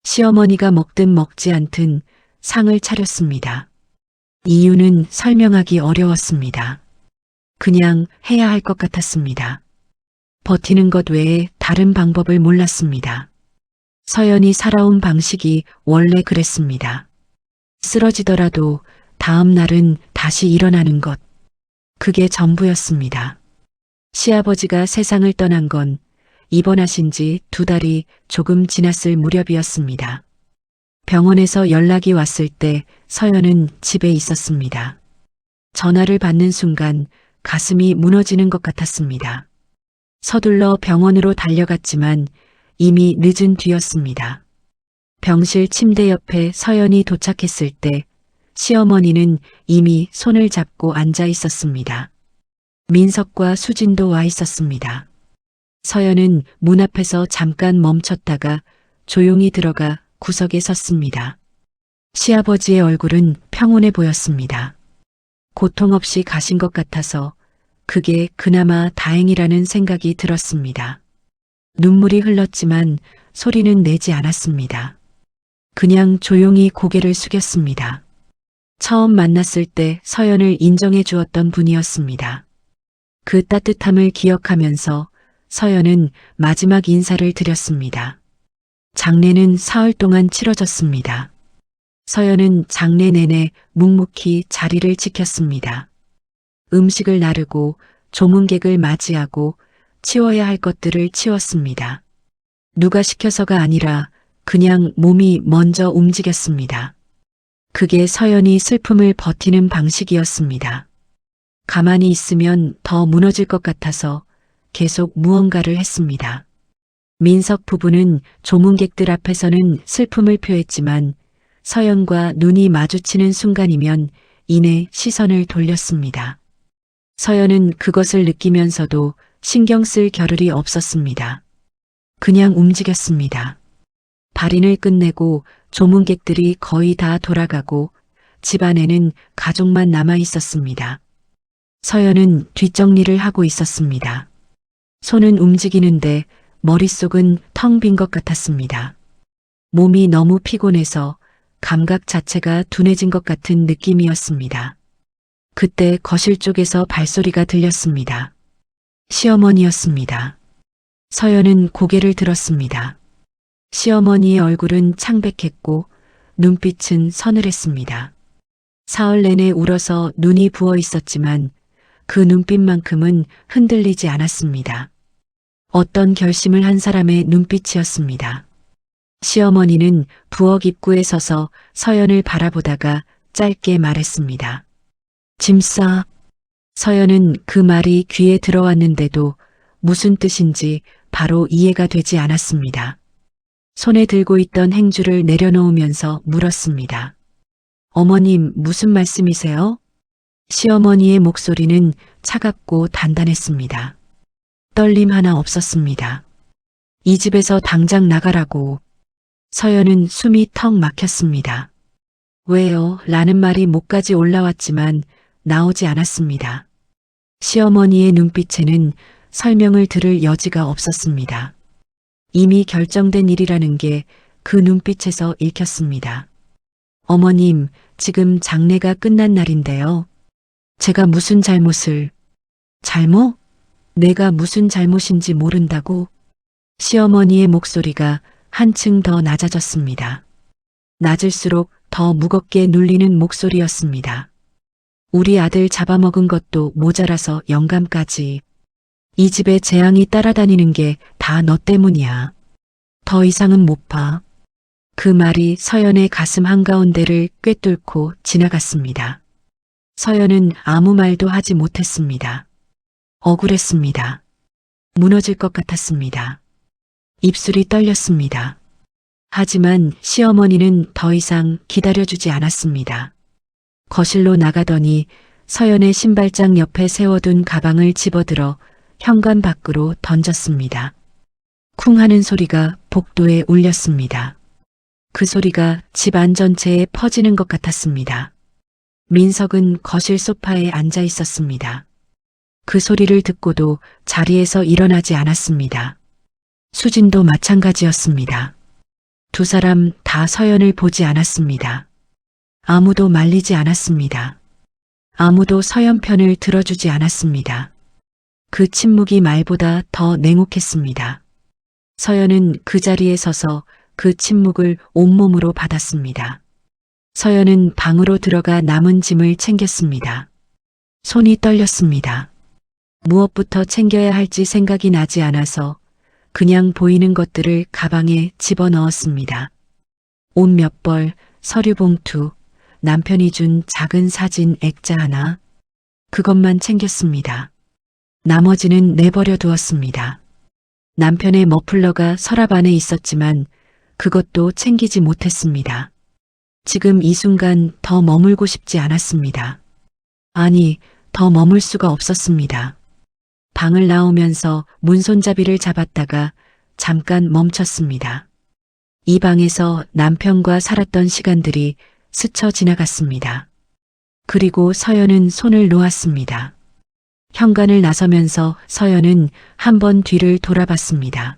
시어머니가 먹든 먹지 않든 상을 차렸습니다. 이유는 설명하기 어려웠습니다. 그냥 해야 할 것 같았습니다. 버티는 것 외에 다른 방법을 몰랐습니다. 서연이 살아온 방식이 원래 그랬습니다. 쓰러지더라도 다음 날은 다시 일어나는 것. 그게 전부였습니다. 시아버지가 세상을 떠난 건 입원하신 지 2달이 조금 지났을 무렵이었습니다. 병원에서 연락이 왔을 때 서연은 집에 있었습니다. 전화를 받는 순간 가슴이 무너지는 것 같았습니다. 서둘러 병원으로 달려갔지만 이미 늦은 뒤였습니다. 병실 침대 옆에 서연이 도착했을 때 시어머니는 이미 손을 잡고 앉아 있었습니다. 민석과 수진도 와 있었습니다. 서연은 문 앞에서 잠깐 멈췄다가 조용히 들어가 구석에 섰습니다. 시아버지의 얼굴은 평온해 보였습니다. 고통 없이 가신 것 같아서 그게 그나마 다행이라는 생각이 들었습니다. 눈물이 흘렀지만 소리는 내지 않았습니다. 그냥 조용히 고개를 숙였습니다. 처음 만났을 때 서연을 인정해 주었던 분이었습니다. 그 따뜻함을 기억하면서 서연은 마지막 인사를 드렸습니다. 장례는 사흘 동안 치러졌습니다. 서연은 장례 내내 묵묵히 자리를 지켰습니다. 음식을 나르고 조문객을 맞이하고 치워야 할 것들을 치웠습니다. 누가 시켜서가 아니라 그냥 몸이 먼저 움직였습니다. 그게 서연이 슬픔을 버티는 방식이었습니다. 가만히 있으면 더 무너질 것 같아서 계속 무언가를 했습니다. 민석 부부는 조문객들 앞에서는 슬픔을 표했지만 서연과 눈이 마주치는 순간이면 이내 시선을 돌렸습니다. 서연은 그것을 느끼면서도 신경 쓸 겨를이 없었습니다. 그냥 움직였습니다. 발인을 끝내고 조문객들이 거의 다 돌아가고 집안에는 가족만 남아 있었습니다. 서연은 뒷정리를 하고 있었습니다. 손은 움직이는데 머릿속은 텅 빈 것 같았습니다. 몸이 너무 피곤해서 감각 자체가 둔해진 것 같은 느낌이었습니다. 그때 거실 쪽에서 발소리가 들렸습니다. 시어머니였습니다. 서연은 고개를 들었습니다. 시어머니의 얼굴은 창백했고 눈빛은 서늘했습니다. 사흘 내내 울어서 눈이 부어 있었지만 그 눈빛만큼은 흔들리지 않았습니다. 어떤 결심을 한 사람의 눈빛이었습니다. 시어머니는 부엌 입구에 서서 서연을 바라보다가 짧게 말했습니다. 짐 싸. 서연은 그 말이 귀에 들어왔는데도 무슨 뜻인지 바로 이해가 되지 않았습니다. 손에 들고 있던 행주를 내려놓으면서 물었습니다. 어머님, 무슨 말씀이세요? 시어머니의 목소리는 차갑고 단단했습니다. 떨림 하나 없었습니다. 이 집에서 당장 나가라고. 서연은 숨이 턱 막혔습니다. 왜요? 라는 말이 목까지 올라왔지만 나오지 않았습니다. 시어머니의 눈빛에는 설명을 들을 여지가 없었습니다. 이미 결정된 일이라는 게 그 눈빛에서 읽혔습니다. 어머님, 지금 장례가 끝난 날인데요. 제가 무슨 잘못을... 잘못? 내가 무슨 잘못인지 모른다고? 시어머니의 목소리가 한층 더 낮아졌습니다. 낮을수록 더 무겁게 눌리는 목소리였습니다. 우리 아들 잡아먹은 것도 모자라서 영감까지. 이 집에 재앙이 따라다니는 게 다 너 때문이야. 더 이상은 못 봐. 그 말이 서연의 가슴 한가운데를 꿰뚫고 지나갔습니다. 서연은 아무 말도 하지 못했습니다. 억울했습니다. 무너질 것 같았습니다. 입술이 떨렸습니다. 하지만 시어머니는 더 이상 기다려주지 않았습니다. 거실로 나가더니 서연의 신발장 옆에 세워둔 가방을 집어들어 현관 밖으로 던졌습니다. 쿵 하는 소리가 복도에 울렸습니다. 그 소리가 집안 전체에 퍼지는 것 같았습니다. 민석은 거실 소파에 앉아 있었습니다. 그 소리를 듣고도 자리에서 일어나지 않았습니다. 수진도 마찬가지였습니다. 두 사람 다 서연을 보지 않았습니다. 아무도 말리지 않았습니다. 아무도 서연 편을 들어주지 않았습니다. 그 침묵이 말보다 더 냉혹했습니다. 서연은 그 자리에 서서 그 침묵을 온몸으로 받았습니다. 서연은 방으로 들어가 남은 짐을 챙겼습니다. 손이 떨렸습니다. 무엇부터 챙겨야 할지 생각이 나지 않아서 그냥 보이는 것들을 가방에 집어넣었습니다. 옷 몇 벌, 서류 봉투, 남편이 준 작은 사진 액자 하나, 그것만 챙겼습니다. 나머지는 내버려 두었습니다. 남편의 머플러가 서랍 안에 있었지만 그것도 챙기지 못했습니다. 지금 이 순간 더 머물고 싶지 않았습니다. 아니, 더 머물 수가 없었습니다. 방을 나오면서 문손잡이를 잡았다가 잠깐 멈췄습니다. 이 방에서 남편과 살았던 시간들이 스쳐 지나갔습니다. 그리고 서연은 손을 놓았습니다. 현관을 나서면서 서연은 한 번 뒤를 돌아봤습니다.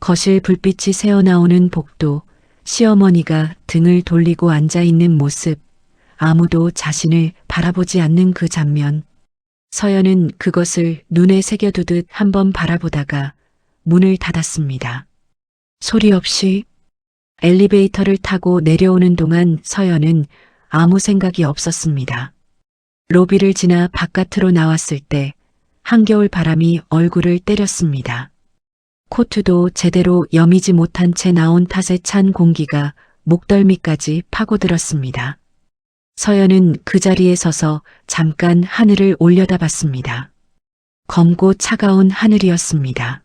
거실 불빛이 새어나오는 복도, 시어머니가 등을 돌리고 앉아있는 모습, 아무도 자신을 바라보지 않는 그 장면. 서연은 그것을 눈에 새겨두듯 한번 바라보다가 문을 닫았습니다. 소리 없이 엘리베이터를 타고 내려오는 동안 서연은 아무 생각이 없었습니다. 로비를 지나 바깥으로 나왔을 때 한겨울 바람이 얼굴을 때렸습니다. 코트도 제대로 여미지 못한 채 나온 탓에 찬 공기가 목덜미까지 파고들었습니다. 서연은 그 자리에 서서 잠깐 하늘을 올려다봤습니다. 검고 차가운 하늘이었습니다.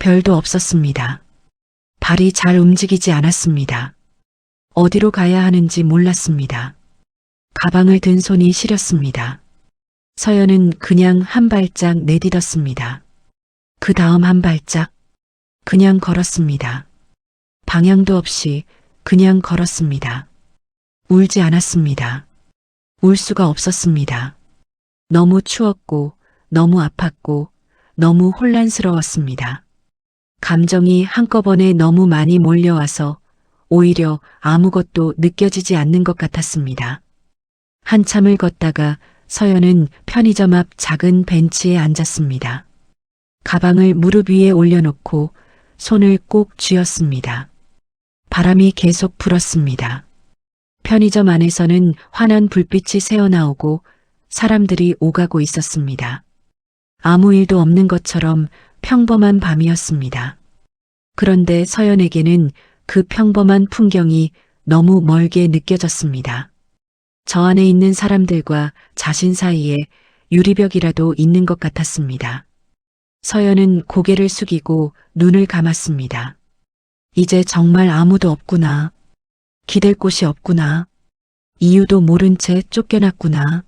별도 없었습니다. 발이 잘 움직이지 않았습니다. 어디로 가야 하는지 몰랐습니다. 가방을 든 손이 시렸습니다. 서연은 그냥 한 발짝 내딛었습니다. 그 다음 한 발짝 그냥 걸었습니다. 방향도 없이 그냥 걸었습니다. 울지 않았습니다. 울 수가 없었습니다. 너무 추웠고 너무 아팠고 너무 혼란스러웠습니다. 감정이 한꺼번에 너무 많이 몰려와서 오히려 아무것도 느껴지지 않는 것 같았습니다. 한참을 걷다가 서연은 편의점 앞 작은 벤치에 앉았습니다. 가방을 무릎 위에 올려놓고 손을 꼭 쥐었습니다. 바람이 계속 불었습니다. 편의점 안에서는 환한 불빛이 새어나오고 사람들이 오가고 있었습니다. 아무 일도 없는 것처럼 평범한 밤이었습니다. 그런데 서연에게는 그 평범한 풍경이 너무 멀게 느껴졌습니다. 저 안에 있는 사람들과 자신 사이에 유리벽이라도 있는 것 같았습니다. 서연은 고개를 숙이고 눈을 감았습니다. 이제 정말 아무도 없구나. 기댈 곳이 없구나. 이유도 모른 채 쫓겨났구나.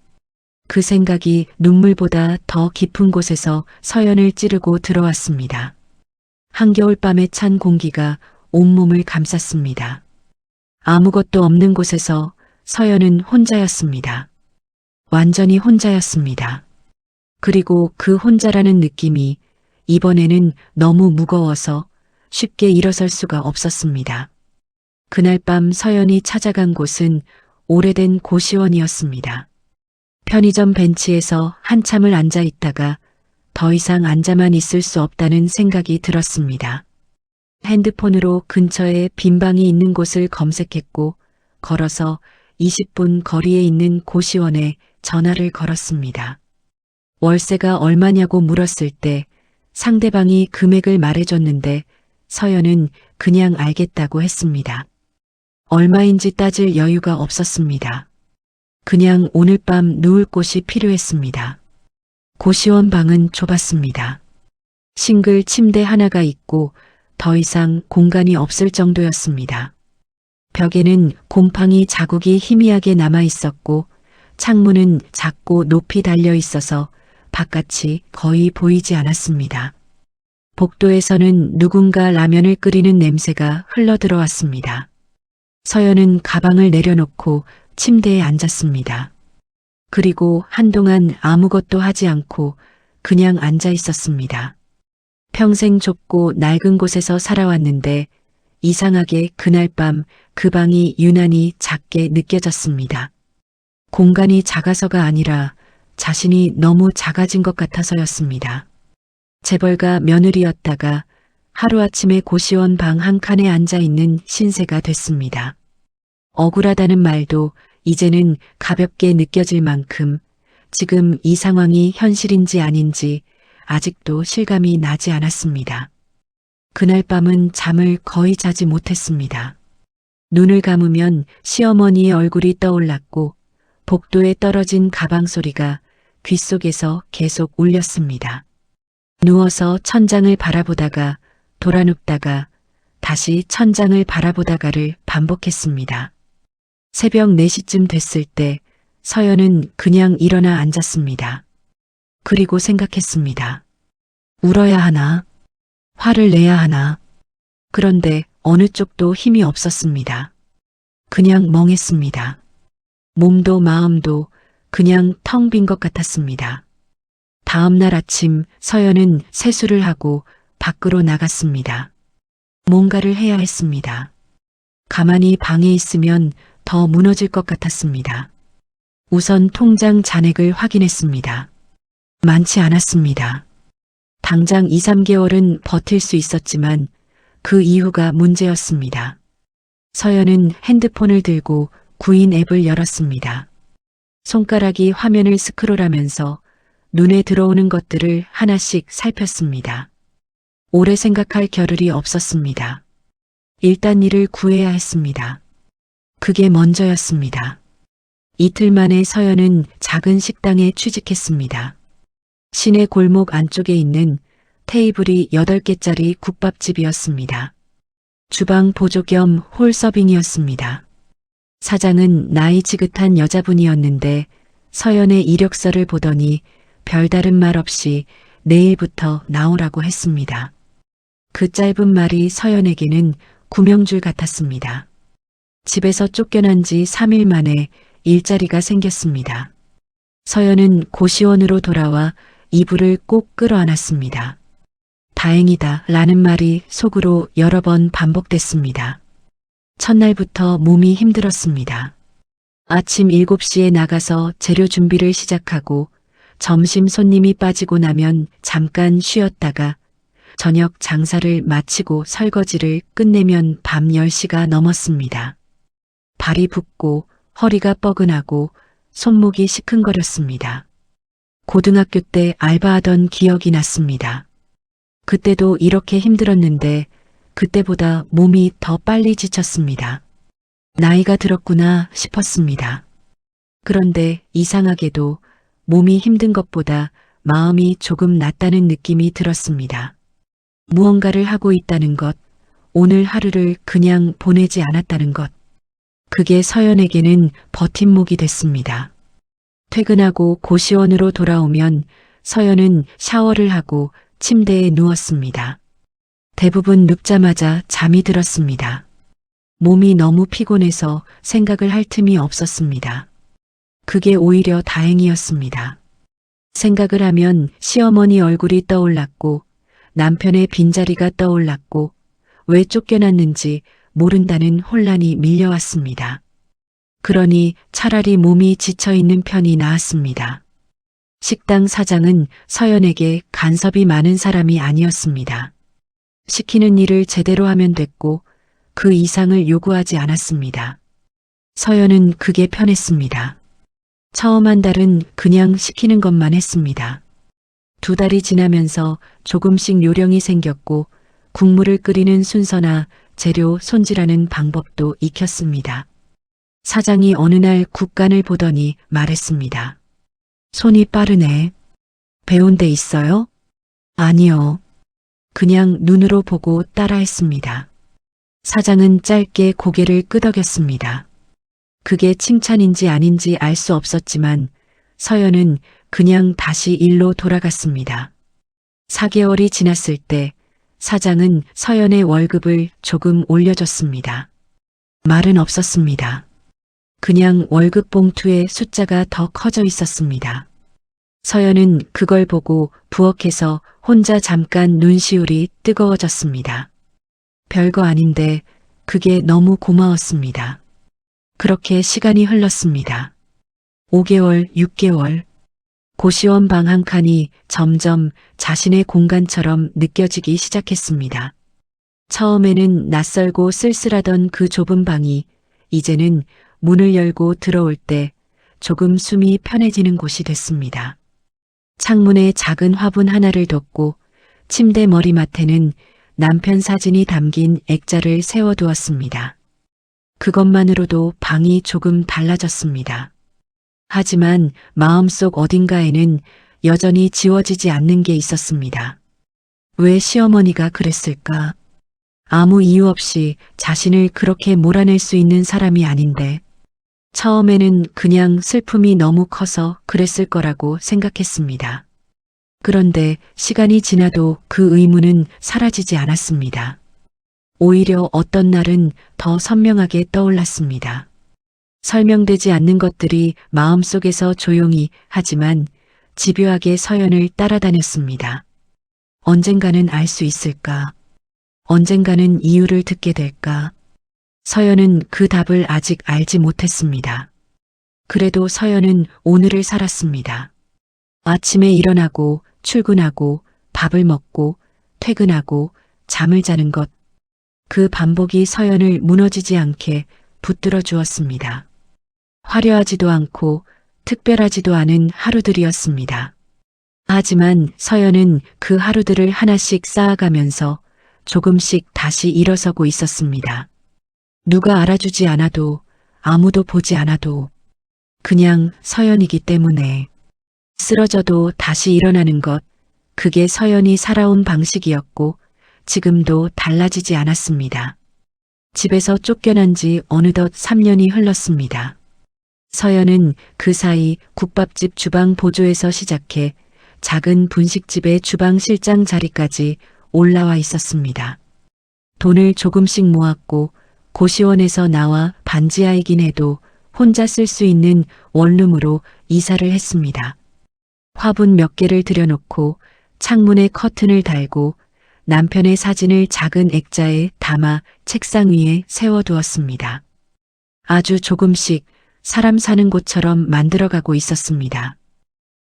그 생각이 눈물보다 더 깊은 곳에서 서연을 찌르고 들어왔습니다. 한겨울밤의 찬 공기가 온몸을 감쌌습니다. 아무것도 없는 곳에서 서연은 혼자였습니다. 완전히 혼자였습니다. 그리고 그 혼자라는 느낌이 이번에는 너무 무거워서 쉽게 일어설 수가 없었습니다. 그날 밤 서연이 찾아간 곳은 오래된 고시원이었습니다. 편의점 벤치에서 한참을 앉아 있다가 더 이상 앉아만 있을 수 없다는 생각이 들었습니다. 핸드폰으로 근처에 빈 방이 있는 곳을 검색했고 걸어서 20분 거리에 있는 고시원에 전화를 걸었습니다. 월세가 얼마냐고 물었을 때 상대방이 금액을 말해줬는데 서연은 그냥 알겠다고 했습니다. 얼마인지 따질 여유가 없었습니다. 그냥 오늘 밤 누울 곳이 필요했습니다. 고시원 방은 좁았습니다. 싱글 침대 하나가 있고 더 이상 공간이 없을 정도였습니다. 벽에는 곰팡이 자국이 희미하게 남아 있었고 창문은 작고 높이 달려 있어서 바깥이 거의 보이지 않았습니다. 복도에서는 누군가 라면을 끓이는 냄새가 흘러들어왔습니다. 서연은 가방을 내려놓고 침대에 앉았습니다. 그리고 한동안 아무것도 하지 않고 그냥 앉아 있었습니다. 평생 좁고 낡은 곳에서 살아왔는데 이상하게 그날 밤 그 방이 유난히 작게 느껴졌습니다. 공간이 작아서가 아니라 자신이 너무 작아진 것 같아서였습니다. 재벌가 며느리였다가 하루아침에 고시원 방 한 칸에 앉아 있는 신세가 됐습니다. 억울하다는 말도 이제는 가볍게 느껴질 만큼 지금 이 상황이 현실인지 아닌지 아직도 실감이 나지 않았습니다. 그날 밤은 잠을 거의 자지 못했습니다. 눈을 감으면 시어머니의 얼굴이 떠올랐고 복도에 떨어진 가방 소리가 귓속에서 계속 울렸습니다. 누워서 천장을 바라보다가 돌아눕다가 다시 천장을 바라보다가를 반복했습니다. 새벽 4시쯤 됐을 때 서연은 그냥 일어나 앉았습니다. 그리고 생각했습니다. 울어야 하나? 화를 내야 하나? 그런데 어느 쪽도 힘이 없었습니다. 그냥 멍했습니다. 몸도 마음도 그냥 텅 빈 것 같았습니다. 다음 날 아침 서연은 세수를 하고 밖으로 나갔습니다. 뭔가를 해야 했습니다. 가만히 방에 있으면 더 무너질 것 같았습니다. 우선 통장 잔액을 확인했습니다. 많지 않았습니다. 당장 2, 3개월은 버틸 수 있었지만 그 이후가 문제였습니다. 서연은 핸드폰을 들고 구인 앱을 열었습니다. 손가락이 화면을 스크롤하면서 눈에 들어오는 것들을 하나씩 살폈습니다. 오래 생각할 겨를이 없었습니다. 일단 일을 구해야 했습니다. 그게 먼저였습니다. 이틀 만에 서연은 작은 식당에 취직했습니다. 시내 골목 안쪽에 있는 테이블이 8개짜리 국밥집이었습니다. 주방 보조 겸 홀 서빙이었습니다. 사장은 나이 지긋한 여자분이었는데 서연의 이력서를 보더니 별다른 말 없이 내일부터 나오라고 했습니다. 그 짧은 말이 서연에게는 구명줄 같았습니다. 집에서 쫓겨난 지 3일 만에 일자리가 생겼습니다. 서연은 고시원으로 돌아와 이불을 꼭 끌어안았습니다. 다행이다 라는 말이 속으로 여러 번 반복됐습니다. 첫날부터 몸이 힘들었습니다. 아침 7시에 나가서 재료 준비를 시작하고 점심 손님이 빠지고 나면 잠깐 쉬었다가 저녁 장사를 마치고 설거지를 끝내면 밤 10시가 넘었습니다. 발이 붓고 허리가 뻐근하고 손목이 시큰거렸습니다. 고등학교 때 알바하던 기억이 났습니다. 그때도 이렇게 힘들었는데 그때보다 몸이 더 빨리 지쳤습니다. 나이가 들었구나 싶었습니다. 그런데 이상하게도 몸이 힘든 것보다 마음이 조금 낫다는 느낌이 들었습니다. 무언가를 하고 있다는 것, 오늘 하루를 그냥 보내지 않았다는 것. 그게 서연에게는 버팀목이 됐습니다. 퇴근하고 고시원으로 돌아오면 서연은 샤워를 하고 침대에 누웠습니다. 대부분 눕자마자 잠이 들었습니다. 몸이 너무 피곤해서 생각을 할 틈이 없었습니다. 그게 오히려 다행이었습니다. 생각을 하면 시어머니 얼굴이 떠올랐고 남편의 빈자리가 떠올랐고 왜 쫓겨났는지 모른다는 혼란이 밀려왔습니다. 그러니 차라리 몸이 지쳐있는 편이 나았습니다. 식당 사장은 서연에게 간섭이 많은 사람이 아니었습니다. 시키는 일을 제대로 하면 됐고 그 이상을 요구하지 않았습니다. 서연은 그게 편했습니다. 처음 한 달은 그냥 시키는 것만 했습니다. 2달이 지나면서 조금씩 요령이 생겼고 국물을 끓이는 순서나 재료 손질하는 방법도 익혔습니다. 사장이 어느 날 국간을 보더니 말했습니다. 손이 빠르네. 배운 데 있어요? 아니요. 그냥 눈으로 보고 따라했습니다. 사장은 짧게 고개를 끄덕였습니다. 그게 칭찬인지 아닌지 알 수 없었지만 서연은 그냥 다시 일로 돌아갔습니다. 4개월이 지났을 때 사장은 서연의 월급을 조금 올려줬습니다. 말은 없었습니다. 그냥 월급 봉투에 숫자가 더 커져 있었습니다. 서연은 그걸 보고 부엌에서 혼자 잠깐 눈시울이 뜨거워졌습니다. 별거 아닌데 그게 너무 고마웠습니다. 그렇게 시간이 흘렀습니다. 5개월, 6개월. 고시원 방 한 칸이 점점 자신의 공간처럼 느껴지기 시작했습니다. 처음에는 낯설고 쓸쓸하던 그 좁은 방이 이제는 문을 열고 들어올 때 조금 숨이 편해지는 곳이 됐습니다. 창문에 작은 화분 하나를 뒀고 침대 머리맡에는 남편 사진이 담긴 액자를 세워두었습니다. 그것만으로도 방이 조금 달라졌습니다. 하지만 마음속 어딘가에는 여전히 지워지지 않는 게 있었습니다. 왜 시어머니가 그랬을까? 아무 이유 없이 자신을 그렇게 몰아낼 수 있는 사람이 아닌데, 처음에는 그냥 슬픔이 너무 커서 그랬을 거라고 생각했습니다. 그런데 시간이 지나도 그 의문은 사라지지 않았습니다. 오히려 어떤 날은 더 선명하게 떠올랐습니다. 설명되지 않는 것들이 마음속에서 조용히 하지만 집요하게 서연을 따라다녔습니다. 언젠가는 알 수 있을까? 언젠가는 이유를 듣게 될까? 서연은 그 답을 아직 알지 못했습니다. 그래도 서연은 오늘을 살았습니다. 아침에 일어나고 출근하고 밥을 먹고 퇴근하고 잠을 자는 것. 그 반복이 서연을 무너지지 않게 붙들어 주었습니다. 화려하지도 않고 특별하지도 않은 하루들이었습니다. 하지만 서연은 그 하루들을 하나씩 쌓아가면서 조금씩 다시 일어서고 있었습니다. 누가 알아주지 않아도 아무도 보지 않아도 그냥 서연이기 때문에 쓰러져도 다시 일어나는 것, 그게 서연이 살아온 방식이었고 지금도 달라지지 않았습니다. 집에서 쫓겨난 지 어느덧 3년이 흘렀습니다. 서연은 그 사이 국밥집 주방 보조에서 시작해 작은 분식집의 주방 실장 자리까지 올라와 있었습니다. 돈을 조금씩 모았고 고시원에서 나와 반지하이긴 해도 혼자 쓸 수 있는 원룸으로 이사를 했습니다. 화분 몇 개를 들여놓고 창문에 커튼을 달고 남편의 사진을 작은 액자에 담아 책상 위에 세워두었습니다. 아주 조금씩 사람 사는 곳처럼 만들어가고 있었습니다.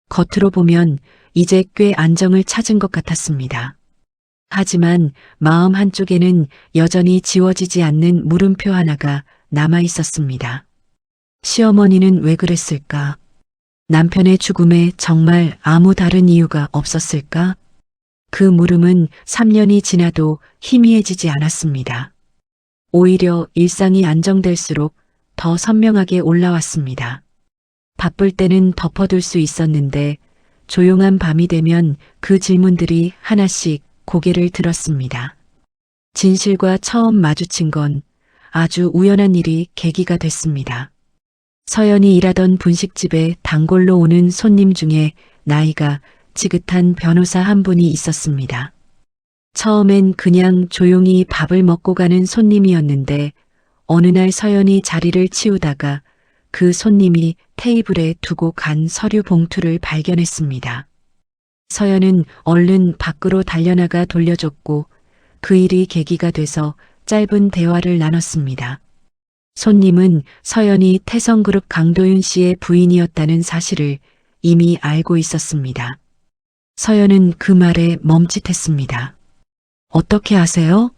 겉으로 보면 이제 꽤 안정을 찾은 것 같았습니다. 하지만 마음 한쪽에는 여전히 지워지지 않는 물음표 하나가 남아 있었습니다. 시어머니는 왜 그랬을까? 남편의 죽음에 정말 아무 다른 이유가 없었을까? 그 물음은 3년이 지나도 희미해지지 않았습니다. 오히려 일상이 안정될수록 더 선명하게 올라왔습니다. 바쁠 때는 덮어둘 수 있었는데 조용한 밤이 되면 그 질문들이 하나씩 고개를 들었습니다. 진실과 처음 마주친 건 아주 우연한 일이 계기가 됐습니다. 서연이 일하던 분식집에 단골로 오는 손님 중에 나이가 지긋한 변호사 한 분이 있었습니다. 처음엔 그냥 조용히 밥을 먹고 가는 손님이었는데 어느 날 서연이 자리를 치우다가 그 손님이 테이블에 두고 간 서류 봉투를 발견했습니다. 서연은 얼른 밖으로 달려나가 돌려줬고 그 일이 계기가 돼서 짧은 대화를 나눴습니다. 손님은 서연이 태성그룹 강도윤 씨의 부인이었다는 사실을 이미 알고 있었습니다. 서연은 그 말에 멈칫했습니다. 어떻게 아세요?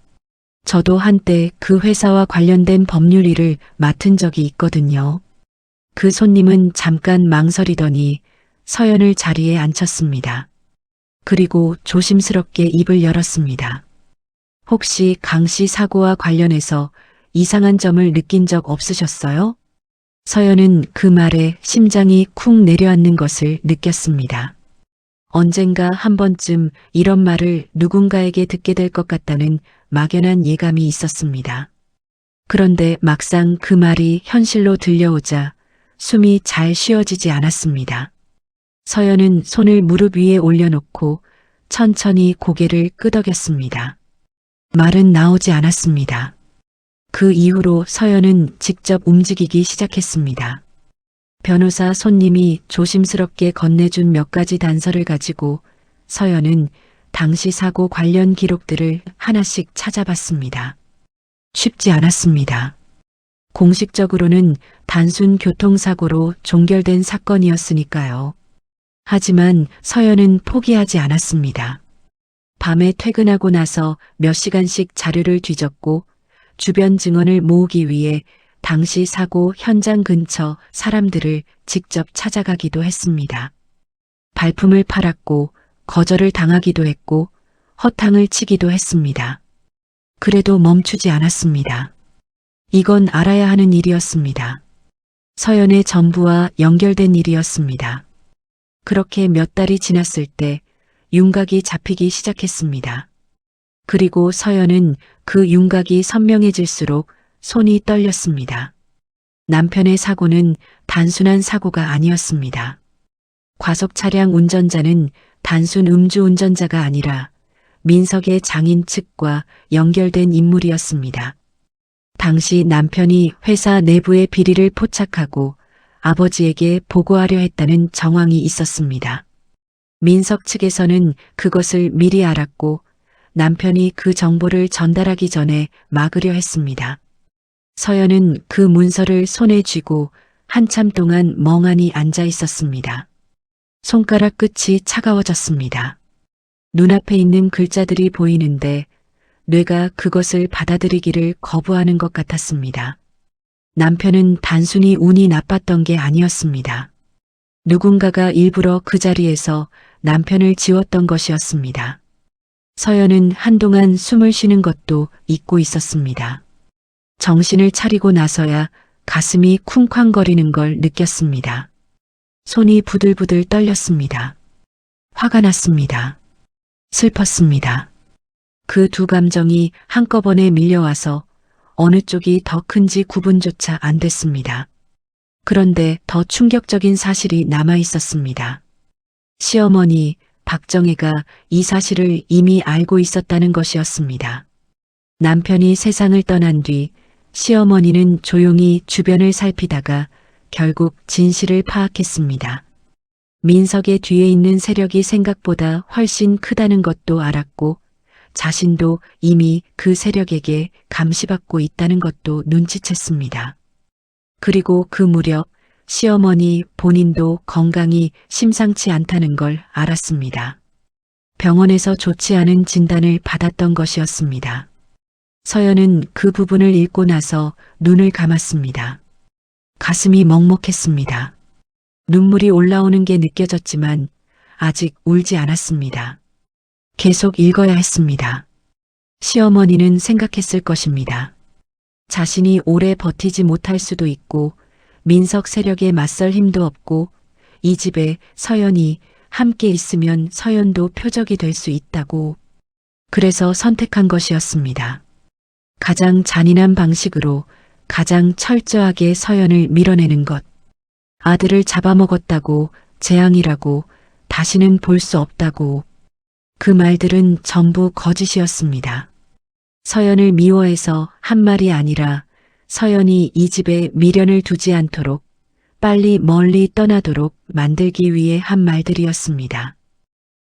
저도 한때 그 회사와 관련된 법률 일을 맡은 적이 있거든요. 그 손님은 잠깐 망설이더니 서연을 자리에 앉혔습니다. 그리고 조심스럽게 입을 열었습니다. 혹시 강 씨 사고와 관련해서 이상한 점을 느낀 적 없으셨어요? 서연은 그 말에 심장이 쿵 내려앉는 것을 느꼈습니다. 언젠가 한 번쯤 이런 말을 누군가에게 듣게 될 것 같다는 막연한 예감이 있었습니다. 그런데 막상 그 말이 현실로 들려오자 숨이 잘 쉬어지지 않았습니다. 서연은 손을 무릎 위에 올려놓고 천천히 고개를 끄덕였습니다. 말은 나오지 않았습니다. 그 이후로 서연은 직접 움직이기 시작했습니다. 변호사 손님이 조심스럽게 건네준 몇 가지 단서를 가지고 서연은 당시 사고 관련 기록들을 하나씩 찾아봤습니다. 쉽지 않았습니다. 공식적으로는 단순 교통사고로 종결된 사건이었으니까요. 하지만 서연은 포기하지 않았습니다. 밤에 퇴근하고 나서 몇 시간씩 자료를 뒤졌고 주변 증언을 모으기 위해 당시 사고 현장 근처 사람들을 직접 찾아가기도 했습니다. 발품을 팔았고 거절을 당하기도 했고 허탕을 치기도 했습니다. 그래도 멈추지 않았습니다. 이건 알아야 하는 일이었습니다. 서연의 전부와 연결된 일이었습니다. 그렇게 몇 달이 지났을 때 윤곽이 잡히기 시작했습니다. 그리고 서연은 그 윤곽이 선명해질수록 손이 떨렸습니다. 남편의 사고는 단순한 사고가 아니었습니다. 과속 차량 운전자는 단순 음주운전자가 아니라 민석의 장인 측과 연결된 인물이었습니다. 당시 남편이 회사 내부의 비리를 포착하고 아버지에게 보고하려 했다는 정황이 있었습니다. 민석 측에서는 그것을 미리 알았고 남편이 그 정보를 전달하기 전에 막으려 했습니다. 서연은 그 문서를 손에 쥐고 한참 동안 멍하니 앉아 있었습니다. 손가락 끝이 차가워졌습니다. 눈앞에 있는 글자들이 보이는데 뇌가 그것을 받아들이기를 거부하는 것 같았습니다. 남편은 단순히 운이 나빴던 게 아니었습니다. 누군가가 일부러 그 자리에서 남편을 지웠던 것이었습니다. 서연은 한동안 숨을 쉬는 것도 잊고 있었습니다. 정신을 차리고 나서야 가슴이 쿵쾅거리는 걸 느꼈습니다. 손이 부들부들 떨렸습니다. 화가 났습니다. 슬펐습니다. 그 두 감정이 한꺼번에 밀려와서 어느 쪽이 더 큰지 구분조차 안 됐습니다. 그런데 더 충격적인 사실이 남아 있었습니다. 시어머니 박정혜가 이 사실을 이미 알고 있었다는 것이었습니다. 남편이 세상을 떠난 뒤 시어머니는 조용히 주변을 살피다가 결국 진실을 파악했습니다. 민석의 뒤에 있는 세력이 생각보다 훨씬 크다는 것도 알았고 자신도 이미 그 세력에게 감시받고 있다는 것도 눈치챘습니다. 그리고 그 무렵 시어머니 본인도 건강이 심상치 않다는 걸 알았습니다. 병원에서 좋지 않은 진단을 받았던 것이었습니다. 서연은 그 부분을 읽고 나서 눈을 감았습니다. 가슴이 먹먹했습니다. 눈물이 올라오는 게 느껴졌지만 아직 울지 않았습니다. 계속 읽어야 했습니다. 시어머니는 생각했을 것입니다. 자신이 오래 버티지 못할 수도 있고 민석 세력에 맞설 힘도 없고 이 집에 서연이 함께 있으면 서연도 표적이 될 수 있다고. 그래서 선택한 것이었습니다. 가장 잔인한 방식으로 가장 철저하게 서연을 밀어내는 것. 아들을 잡아먹었다고, 재앙이라고, 다시는 볼 수 없다고. 그 말들은 전부 거짓이었습니다. 서연을 미워해서 한 말이 아니라 서연이 이 집에 미련을 두지 않도록 빨리 멀리 떠나도록 만들기 위해 한 말들이었습니다.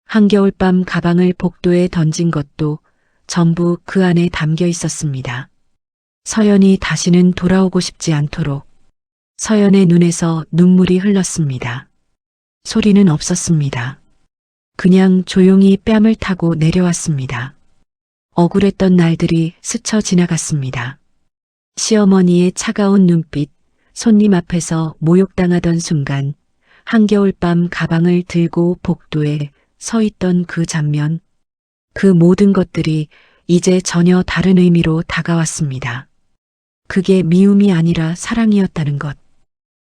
한겨울밤 가방을 복도에 던진 것도 전부 그 안에 담겨 있었습니다. 서연이 다시는 돌아오고 싶지 않도록. 서연의 눈에서 눈물이 흘렀습니다. 소리는 없었습니다. 그냥 조용히 뺨을 타고 내려왔습니다. 억울했던 날들이 스쳐 지나갔습니다. 시어머니의 차가운 눈빛, 손님 앞에서 모욕당하던 순간, 한겨울밤 가방을 들고 복도에 서 있던 그 장면, 그 모든 것들이 이제 전혀 다른 의미로 다가왔습니다. 그게 미움이 아니라 사랑이었다는 것.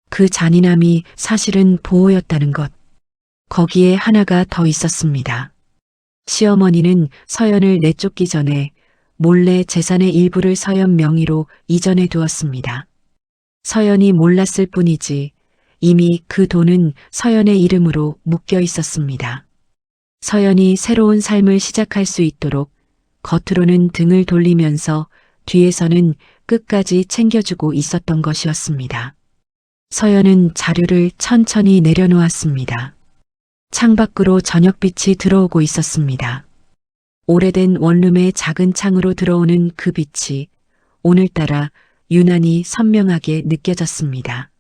그 잔인함이 사실은 보호였다는 것. 거기에 하나가 더 있었습니다. 시어머니는 서연을 내쫓기 전에 몰래 재산의 일부를 서연 명의로 이전해 두었습니다. 서연이 몰랐을 뿐이지 이미 그 돈은 서연의 이름으로 묶여 있었습니다. 서연이 새로운 삶을 시작할 수 있도록 겉으로는 등을 돌리면서 뒤에서는 끝까지 챙겨주고 있었던 것이었습니다. 서연은 자료를 천천히 내려놓았습니다. 창밖으로 저녁빛이 들어오고 있었습니다. 오래된 원룸의 작은 창으로 들어오는 그 빛이 오늘따라 유난히 선명하게 느껴졌습니다.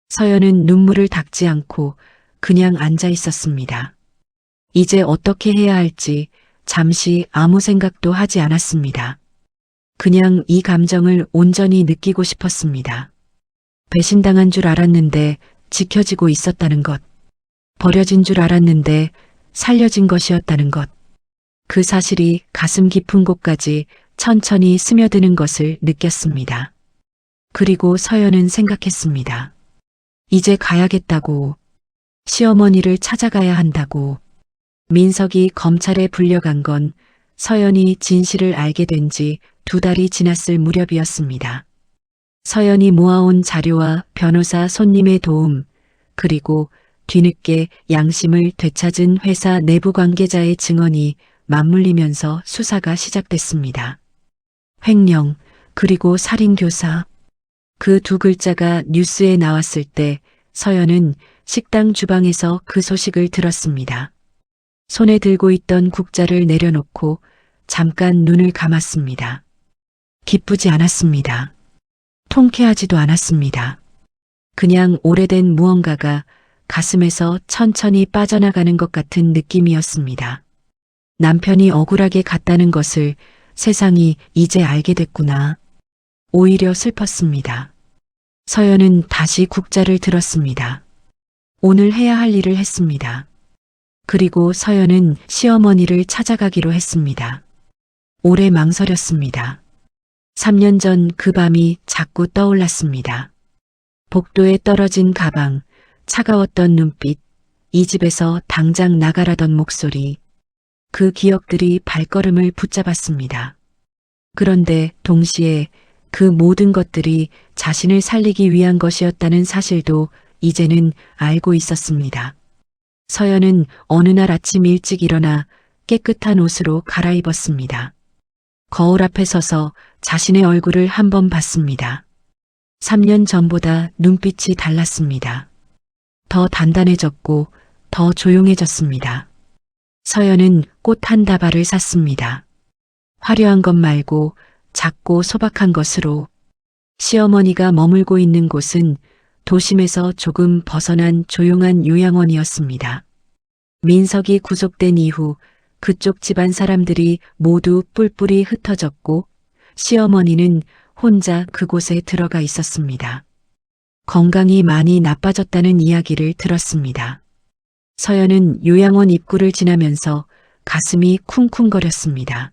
서연은 눈물을 닦지 않고 그냥 앉아 있었습니다. 이제 어떻게 해야 할지 잠시 아무 생각도 하지 않았습니다. 그냥 이 감정을 온전히 느끼고 싶었습니다. 배신당한 줄 알았는데 지켜지고 있었다는 것. 버려진 줄 알았는데 살려진 것이었다는 것. 그 사실이 가슴 깊은 곳까지 천천히 스며드는 것을 느꼈습니다. 그리고 서연은 생각했습니다. 이제 가야겠다고. 시어머니를 찾아가야 한다고. 민석이 검찰에 불려간 건 서연이 진실을 알게 된 지 2달이 지났을 무렵이었습니다. 서연이 모아온 자료와 변호사 손님의 도움, 그리고 뒤늦게 양심을 되찾은 회사 내부 관계자의 증언이 맞물리면서 수사가 시작됐습니다. 횡령, 그리고 살인교사. 그 두 글자가 뉴스에 나왔을 때 서연은 식당 주방에서 그 소식을 들었습니다. 손에 들고 있던 국자를 내려놓고 잠깐 눈을 감았습니다. 기쁘지 않았습니다. 통쾌하지도 않았습니다. 그냥 오래된 무언가가 가슴에서 천천히 빠져나가는 것 같은 느낌이었습니다. 남편이 억울하게 갔다는 것을 세상이 이제 알게 됐구나. 오히려 슬펐습니다. 서연은 다시 국자를 들었습니다. 오늘 해야 할 일을 했습니다. 그리고 서연은 시어머니를 찾아가기로 했습니다. 오래 망설였습니다. 3년 전 그 밤이 자꾸 떠올랐습니다. 복도에 떨어진 가방, 차가웠던 눈빛, 이 집에서 당장 나가라던 목소리, 그 기억들이 발걸음을 붙잡았습니다. 그런데 동시에 그 모든 것들이 자신을 살리기 위한 것이었다는 사실도 이제는 알고 있었습니다. 서연은 어느 날 아침 일찍 일어나 깨끗한 옷으로 갈아입었습니다. 거울 앞에 서서 자신의 얼굴을 한번 봤습니다. 3년 전보다 눈빛이 달랐습니다. 더 단단해졌고 더 조용해졌습니다. 서연은 꽃 한 다발을 샀습니다. 화려한 것 말고 작고 소박한 것으로. 시어머니가 머물고 있는 곳은 도심에서 조금 벗어난 조용한 요양원이었습니다. 민석이 구속된 이후 그쪽 집안 사람들이 모두 뿔뿔이 흩어졌고 시어머니는 혼자 그곳에 들어가 있었습니다. 건강이 많이 나빠졌다는 이야기를 들었습니다. 서연은 요양원 입구를 지나면서 가슴이 쿵쿵거렸습니다.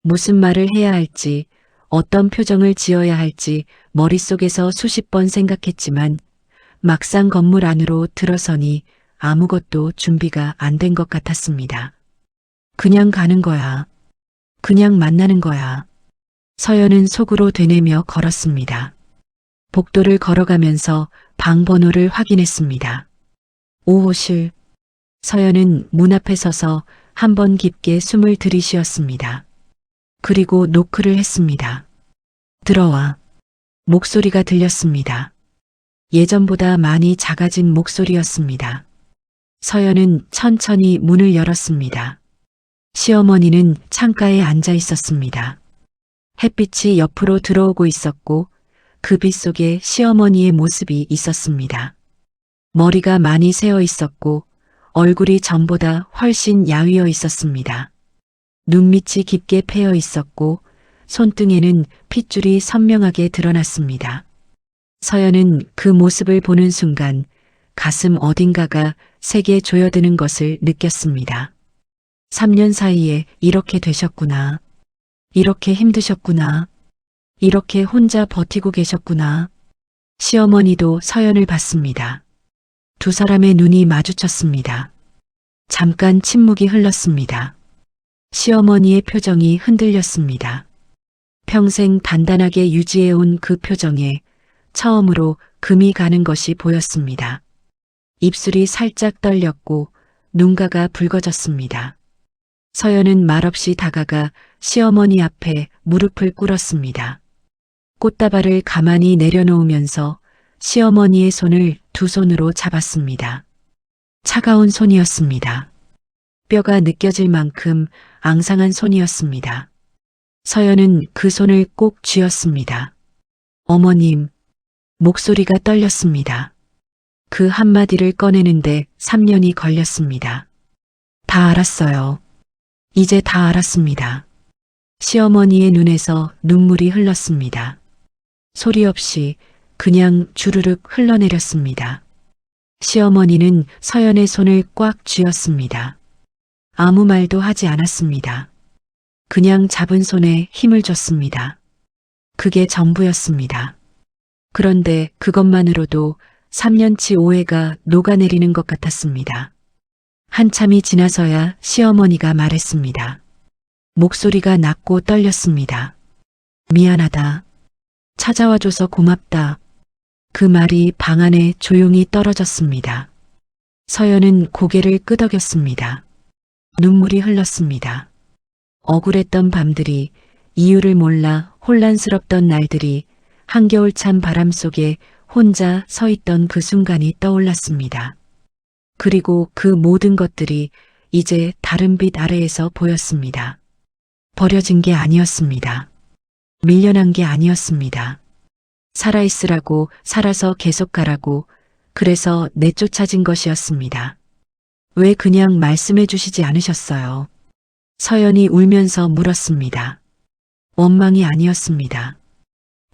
무슨 말을 해야 할지, 어떤 표정을 지어야 할지 머릿속에서 수십 번 생각했지만 막상 건물 안으로 들어서니 아무것도 준비가 안 된 것 같았습니다. 그냥 가는 거야. 그냥 만나는 거야. 서연은 속으로 되뇌며 걸었습니다. 복도를 걸어가면서 방 번호를 확인했습니다. 5호실. 서연은 문 앞에 서서 한 번 깊게 숨을 들이쉬었습니다. 그리고 노크를 했습니다. 들어와. 목소리가 들렸습니다. 예전보다 많이 작아진 목소리였습니다. 서연은 천천히 문을 열었습니다. 시어머니는 창가에 앉아 있었습니다. 햇빛이 옆으로 들어오고 있었고 그 빛 속에 시어머니의 모습이 있었습니다. 머리가 많이 새어 있었고 얼굴이 전보다 훨씬 야위어 있었습니다. 눈밑이 깊게 패여 있었고 손등에는 핏줄이 선명하게 드러났습니다. 서연은 그 모습을 보는 순간 가슴 어딘가가 세게 조여드는 것을 느꼈습니다. 3년 사이에 이렇게 되셨구나. 이렇게 힘드셨구나. 이렇게 혼자 버티고 계셨구나. 시어머니도 서연을 봤습니다. 두 사람의 눈이 마주쳤습니다. 잠깐 침묵이 흘렀습니다. 시어머니의 표정이 흔들렸습니다. 평생 단단하게 유지해온 그 표정에 처음으로 금이 가는 것이 보였습니다. 입술이 살짝 떨렸고 눈가가 붉어졌습니다. 서연은 말없이 다가가 시어머니 앞에 무릎을 꿇었습니다. 꽃다발을 가만히 내려놓으면서 시어머니의 손을 두 손으로 잡았습니다. 차가운 손이었습니다. 뼈가 느껴질 만큼 앙상한 손이었습니다. 서연은 그 손을 꼭 쥐었습니다. 어머님, 목소리가 떨렸습니다. 그 한마디를 꺼내는데 3년이 걸렸습니다. 다 알았어요. 이제 다 알았습니다. 시어머니의 눈에서 눈물이 흘렀습니다. 소리 없이 그냥 주르륵 흘러내렸습니다. 시어머니는 서연의 손을 꽉 쥐었습니다. 아무 말도 하지 않았습니다. 그냥 잡은 손에 힘을 줬습니다. 그게 전부였습니다. 그런데 그것만으로도 3년치 오해가 녹아내리는 것 같았습니다. 한참이 지나서야 시어머니가 말했습니다. 목소리가 낮고 떨렸습니다. 미안하다. 찾아와줘서 고맙다. 그 말이 방 안에 조용히 떨어졌습니다. 서연은 고개를 끄덕였습니다. 눈물이 흘렀습니다. 억울했던 밤들이, 이유를 몰라 혼란스럽던 날들이, 한겨울찬 바람 속에 혼자 서 있던 그 순간이 떠올랐습니다. 그리고 그 모든 것들이 이제 다른 빛 아래에서 보였습니다. 버려진 게 아니었습니다. 밀려난 게 아니었습니다. 살아있으라고, 살아서 계속 가라고, 그래서 내쫓아진 것이었습니다. 왜 그냥 말씀해 주시지 않으셨어요? 서연이 울면서 물었습니다. 원망이 아니었습니다.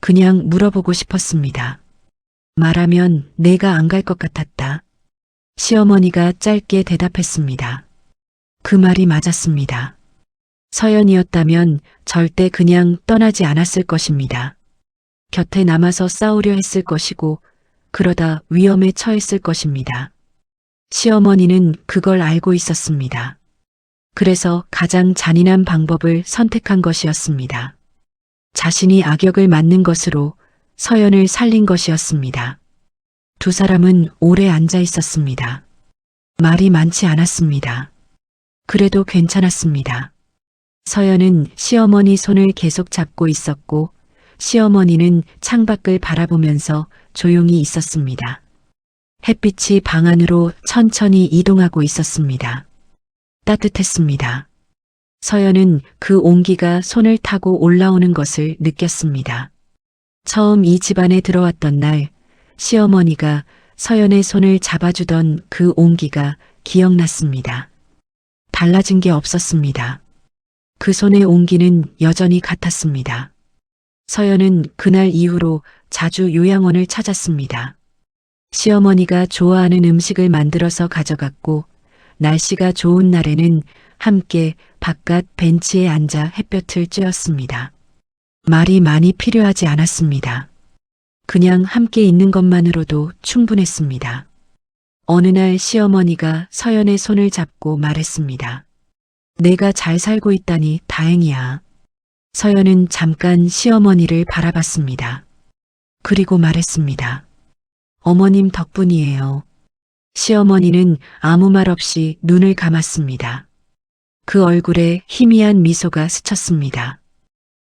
그냥 물어보고 싶었습니다. 말하면 내가 안 갈 것 같았다. 시어머니가 짧게 대답했습니다. 그 말이 맞았습니다. 서연이었다면 절대 그냥 떠나지 않았을 것입니다. 곁에 남아서 싸우려 했을 것이고, 그러다 위험에 처했을 것입니다. 시어머니는 그걸 알고 있었습니다. 그래서 가장 잔인한 방법을 선택한 것이었습니다. 자신이 악역을 맡는 것으로 서연을 살린 것이었습니다. 두 사람은 오래 앉아 있었습니다. 말이 많지 않았습니다. 그래도 괜찮았습니다. 서연은 시어머니 손을 계속 잡고 있었고, 시어머니는 창밖을 바라보면서 조용히 있었습니다. 햇빛이 방 안으로 천천히 이동하고 있었습니다. 따뜻했습니다. 서연은 그 온기가 손을 타고 올라오는 것을 느꼈습니다. 처음 이 집안에 들어왔던 날, 시어머니가 서연의 손을 잡아주던 그 온기가 기억났습니다. 달라진 게 없었습니다. 그 손의 온기는 여전히 같았습니다. 서연은 그날 이후로 자주 요양원을 찾았습니다. 시어머니가 좋아하는 음식을 만들어서 가져갔고, 날씨가 좋은 날에는 함께 바깥 벤치에 앉아 햇볕을 쬐었습니다. 말이 많이 필요하지 않았습니다. 그냥 함께 있는 것만으로도 충분했습니다. 어느 날 시어머니가 서연의 손을 잡고 말했습니다. 내가 잘 살고 있다니 다행이야. 서연은 잠깐 시어머니를 바라봤습니다. 그리고 말했습니다. 어머님 덕분이에요. 시어머니는 아무 말 없이 눈을 감았습니다. 그 얼굴에 희미한 미소가 스쳤습니다.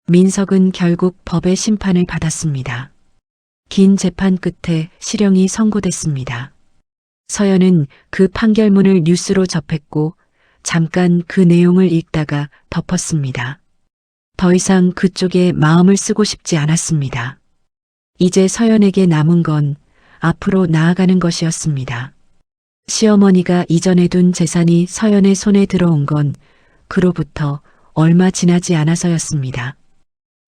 민석은 결국 법의 심판을 받았습니다. 긴 재판 끝에 실형이 선고됐습니다. 서연은 그 판결문을 뉴스로 접했고 잠깐 그 내용을 읽다가 덮었습니다. 더 이상 그쪽에 마음을 쓰고 싶지 않았습니다. 이제 서연에게 남은 건 앞으로 나아가는 것이었습니다. 시어머니가 이전에 둔 재산이 서연의 손에 들어온 건 그로부터 얼마 지나지 않아서였습니다.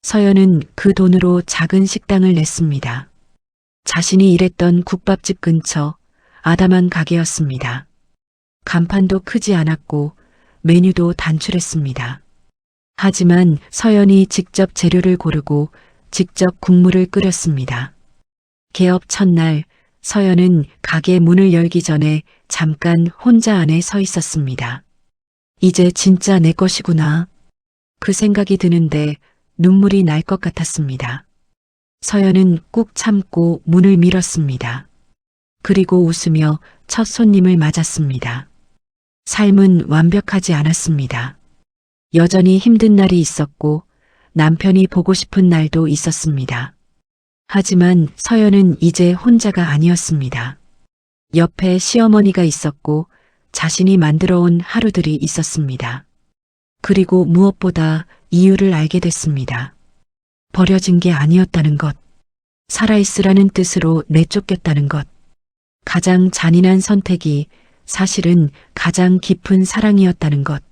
서연은 그 돈으로 작은 식당을 냈습니다. 자신이 일했던 국밥집 근처 아담한 가게였습니다. 간판도 크지 않았고 메뉴도 단출했습니다. 하지만 서연이 직접 재료를 고르고 직접 국물을 끓였습니다. 개업 첫날 서연은 가게 문을 열기 전에 잠깐 혼자 안에 서 있었습니다. 이제 진짜 내 것이구나. 그 생각이 드는데 눈물이 날 것 같았습니다. 서연은 꾹 참고 문을 밀었습니다. 그리고 웃으며 첫 손님을 맞았습니다. 삶은 완벽하지 않았습니다. 여전히 힘든 날이 있었고 남편이 보고 싶은 날도 있었습니다. 하지만 서연은 이제 혼자가 아니었습니다. 옆에 시어머니가 있었고 자신이 만들어온 하루들이 있었습니다. 그리고 무엇보다 이유를 알게 됐습니다. 버려진 게 아니었다는 것, 살아있으라는 뜻으로 내쫓겼다는 것, 가장 잔인한 선택이 사실은 가장 깊은 사랑이었다는 것,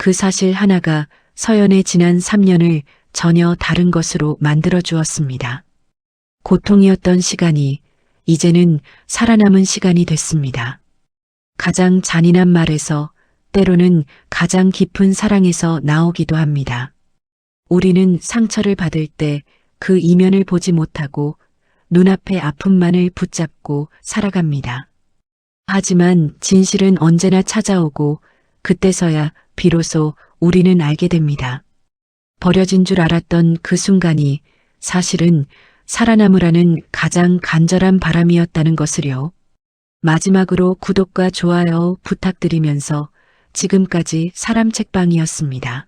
그 사실 하나가 서연의 지난 3년을 전혀 다른 것으로 만들어 주었습니다. 고통이었던 시간이 이제는 살아남은 시간이 됐습니다. 가장 잔인한 말에서 때로는 가장 깊은 사랑에서 나오기도 합니다. 우리는 상처를 받을 때 그 이면을 보지 못하고 눈앞의 아픔만을 붙잡고 살아갑니다. 하지만 진실은 언제나 찾아오고 그때서야 비로소 우리는 알게 됩니다. 버려진 줄 알았던 그 순간이 사실은 살아남으라는 가장 간절한 바람이었다는 것을요. 마지막으로 구독과 좋아요 부탁드리면서 지금까지 사람 책방이었습니다.